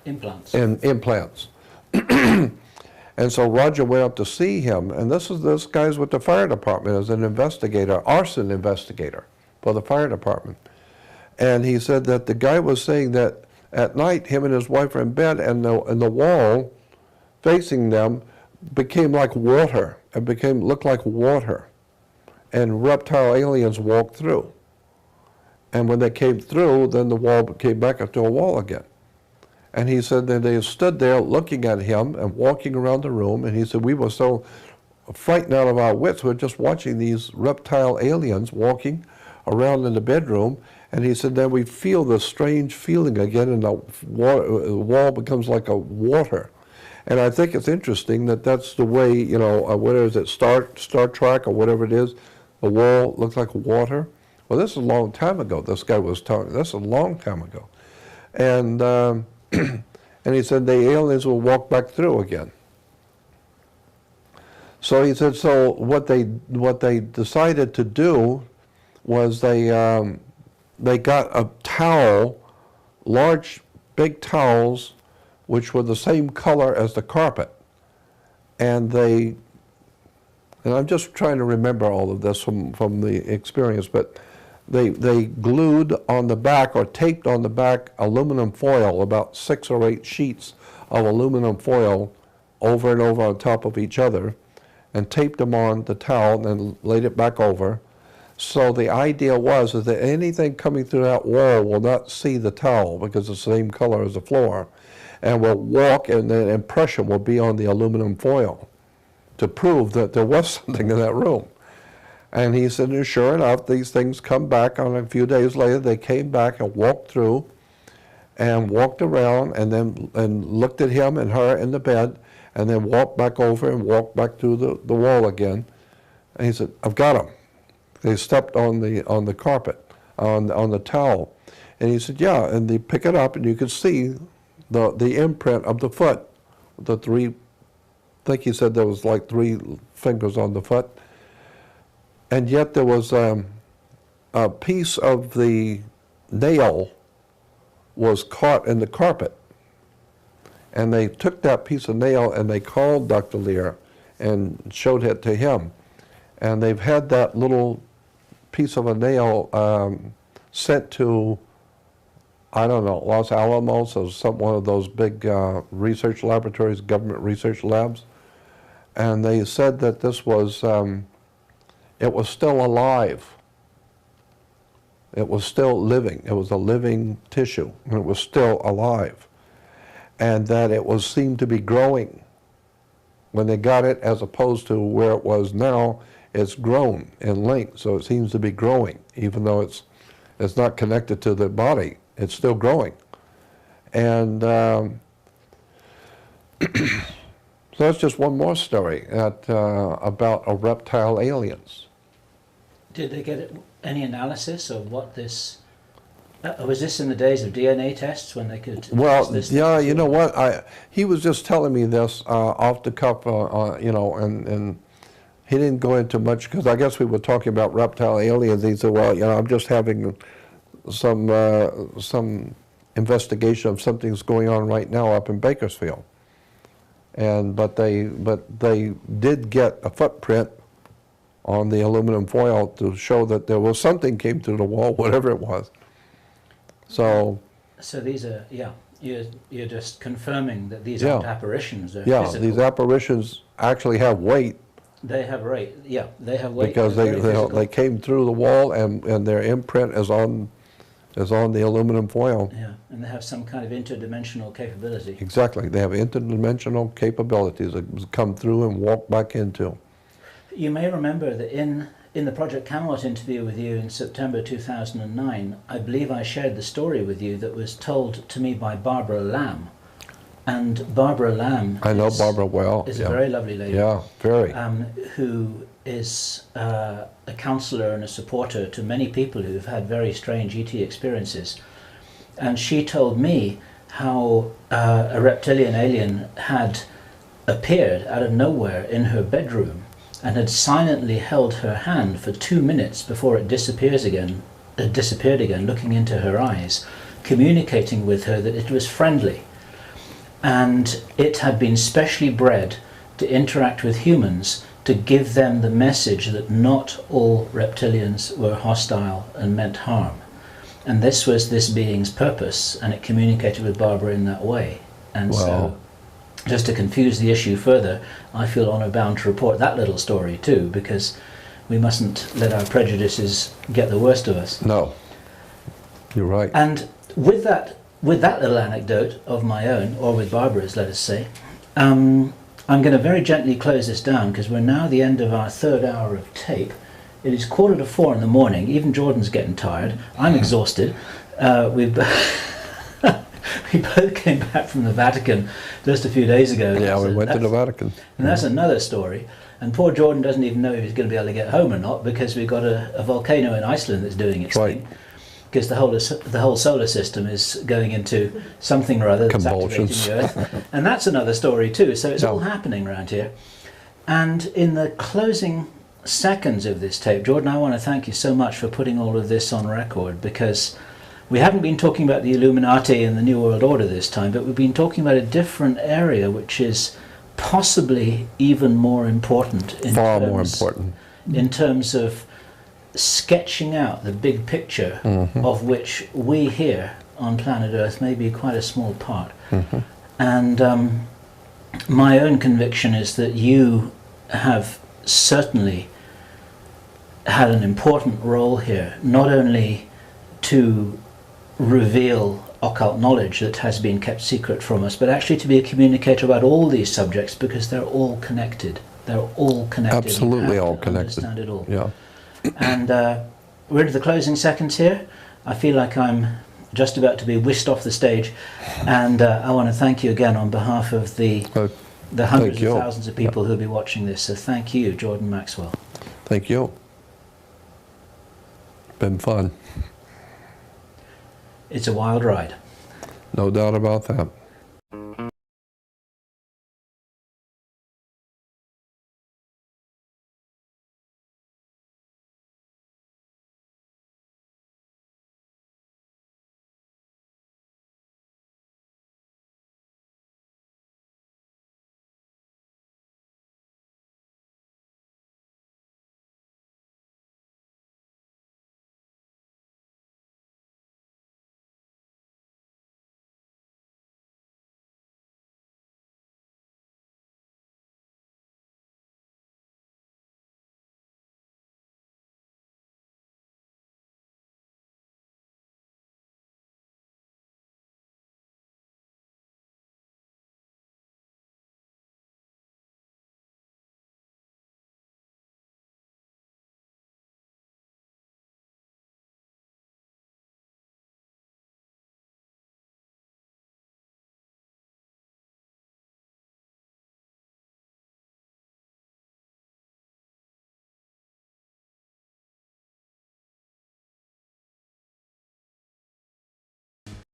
implants. And implants. And so Roger went up to see him, and this guy's with the fire department as an investigator, arson investigator for the fire department. And he said that the guy was saying that at night him and his wife were in bed, and the wall facing them became like water. It looked like water. And reptile aliens walked through. And when they came through, then the wall came back up to a wall again. And he said that they stood there looking at him and walking around the room, and he said we were so frightened out of our wits, we were just watching these reptile aliens walking around in the bedroom, and he said then we feel this strange feeling again, and the wall becomes like a water. And I think it's interesting that that's the way, you know, what is it, Star Trek or whatever it is, the wall looks like water. Well, this is a long time ago, this guy was talking, this is a long time ago. And and he said the aliens will walk back through again. So he said, so what they decided to do was they got a towel, large, big towels, which were the same color as the carpet, and I'm just trying to remember all of this from the experience, but they glued on the back or taped on the back aluminum foil, about 6 or 8 sheets of aluminum foil over and over on top of each other, and taped them on the towel and then laid it back over. So the idea was is that anything coming through that wall will not see the towel because it's the same color as the floor, and will walk, and the impression will be on the aluminum foil to prove that there was something in that room. And he said, and sure enough, these things come back. On a few days later, they came back and walked through and walked around and looked at him and her in the bed, and then walked back over and walked back through the wall again. And he said, I've got them. They stepped on the carpet, on the towel. And he said, yeah, and they pick it up, and you could see the imprint of the foot, the 3, I think he said there was like 3 fingers on the foot. And yet there was a piece of the nail was caught in the carpet. And they took that piece of nail and they called Dr. Lear and showed it to him. And they've had that little piece of a nail sent to, I don't know, Los Alamos or one of those big research laboratories, government research labs. And they said that this was, it was still alive. It was still living. It was a living tissue, and it was still alive. And that it was seemed to be growing. When they got it, as opposed to where it was now, it's grown in length, so it seems to be growing, even though it's not connected to the body. It's still growing. And so that's just one more story about a reptile aliens. Did they get any analysis of what this... was this in the days of DNA tests when they could... Well, yeah, you know what? He was just telling me this off the cuff, you know, and he didn't go into much, because I guess we were talking about reptile aliens. He said, well, you know, I'm just having some investigation of something's going on right now up in Bakersfield. But they did get a footprint on the aluminum foil to show that there was something came through the wall, whatever it was. So these are, yeah, you're just confirming that these aren't apparitions. They're physical. These apparitions actually have weight. They have weight. Yeah, they have weight. Because they came through the wall, and their imprint is on the aluminum foil. Yeah, and they have some kind of interdimensional capability. Exactly, they have interdimensional capabilities that come through and walk back into. You may remember that in the Project Camelot interview with you in September 2009, I believe I shared the story with you that was told to me by Barbara Lamb. And Barbara Lamb... I know Barbara well. ...is a very lovely lady. Yeah, very. Who is a counselor and a supporter to many people who've had very strange ET experiences. And she told me how a reptilian alien had appeared out of nowhere in her bedroom and had silently held her hand for 2 minutes before it disappeared again, looking into her eyes, communicating with her that it was friendly. And it had been specially bred to interact with humans to give them the message that not all reptilians were hostile and meant harm. And this was this being's purpose, and it communicated with Barbara in that way. And so, just to confuse the issue further, I feel honor bound to report that little story too, because we mustn't let our prejudices get the worst of us. No, you're right. And with that little anecdote of my own, or with Barbara's, let us say, I'm going to very gently close this down, because we're now at the end of our third hour of tape. It is 3:45 in the morning. Even Jordan's getting tired. I'm exhausted. We both came back from the Vatican just a few days ago. Yeah, we went to the Vatican. And that's another story. And poor Jordan doesn't even know if he's going to be able to get home or not, because we've got a volcano in Iceland that's doing its thing. Because the whole solar system is going into something or other that's activating the Earth. And that's another story too. So it's all happening around here. And in the closing seconds of this tape, Jordan, I want to thank you so much for putting all of this on record, because we haven't been talking about the Illuminati and the New World Order this time, but we've been talking about a different area which is possibly even more important. Far more important. In terms of sketching out the big picture, of which we here on planet Earth may be quite a small part. And my own conviction is that you have certainly had an important role here, not only to reveal occult knowledge that has been kept secret from us, but actually to be a communicator about all these subjects, because they're all connected. They're all connected. Absolutely all connected. Understand it all. Yeah. And we're into the closing seconds here. I feel like I'm just about to be whisked off the stage, and I want to thank you again on behalf of the hundreds of thousands of people who'll be watching this. So thank you, Jordan Maxwell. Thank you. Been fun. It's a wild ride. No doubt about that.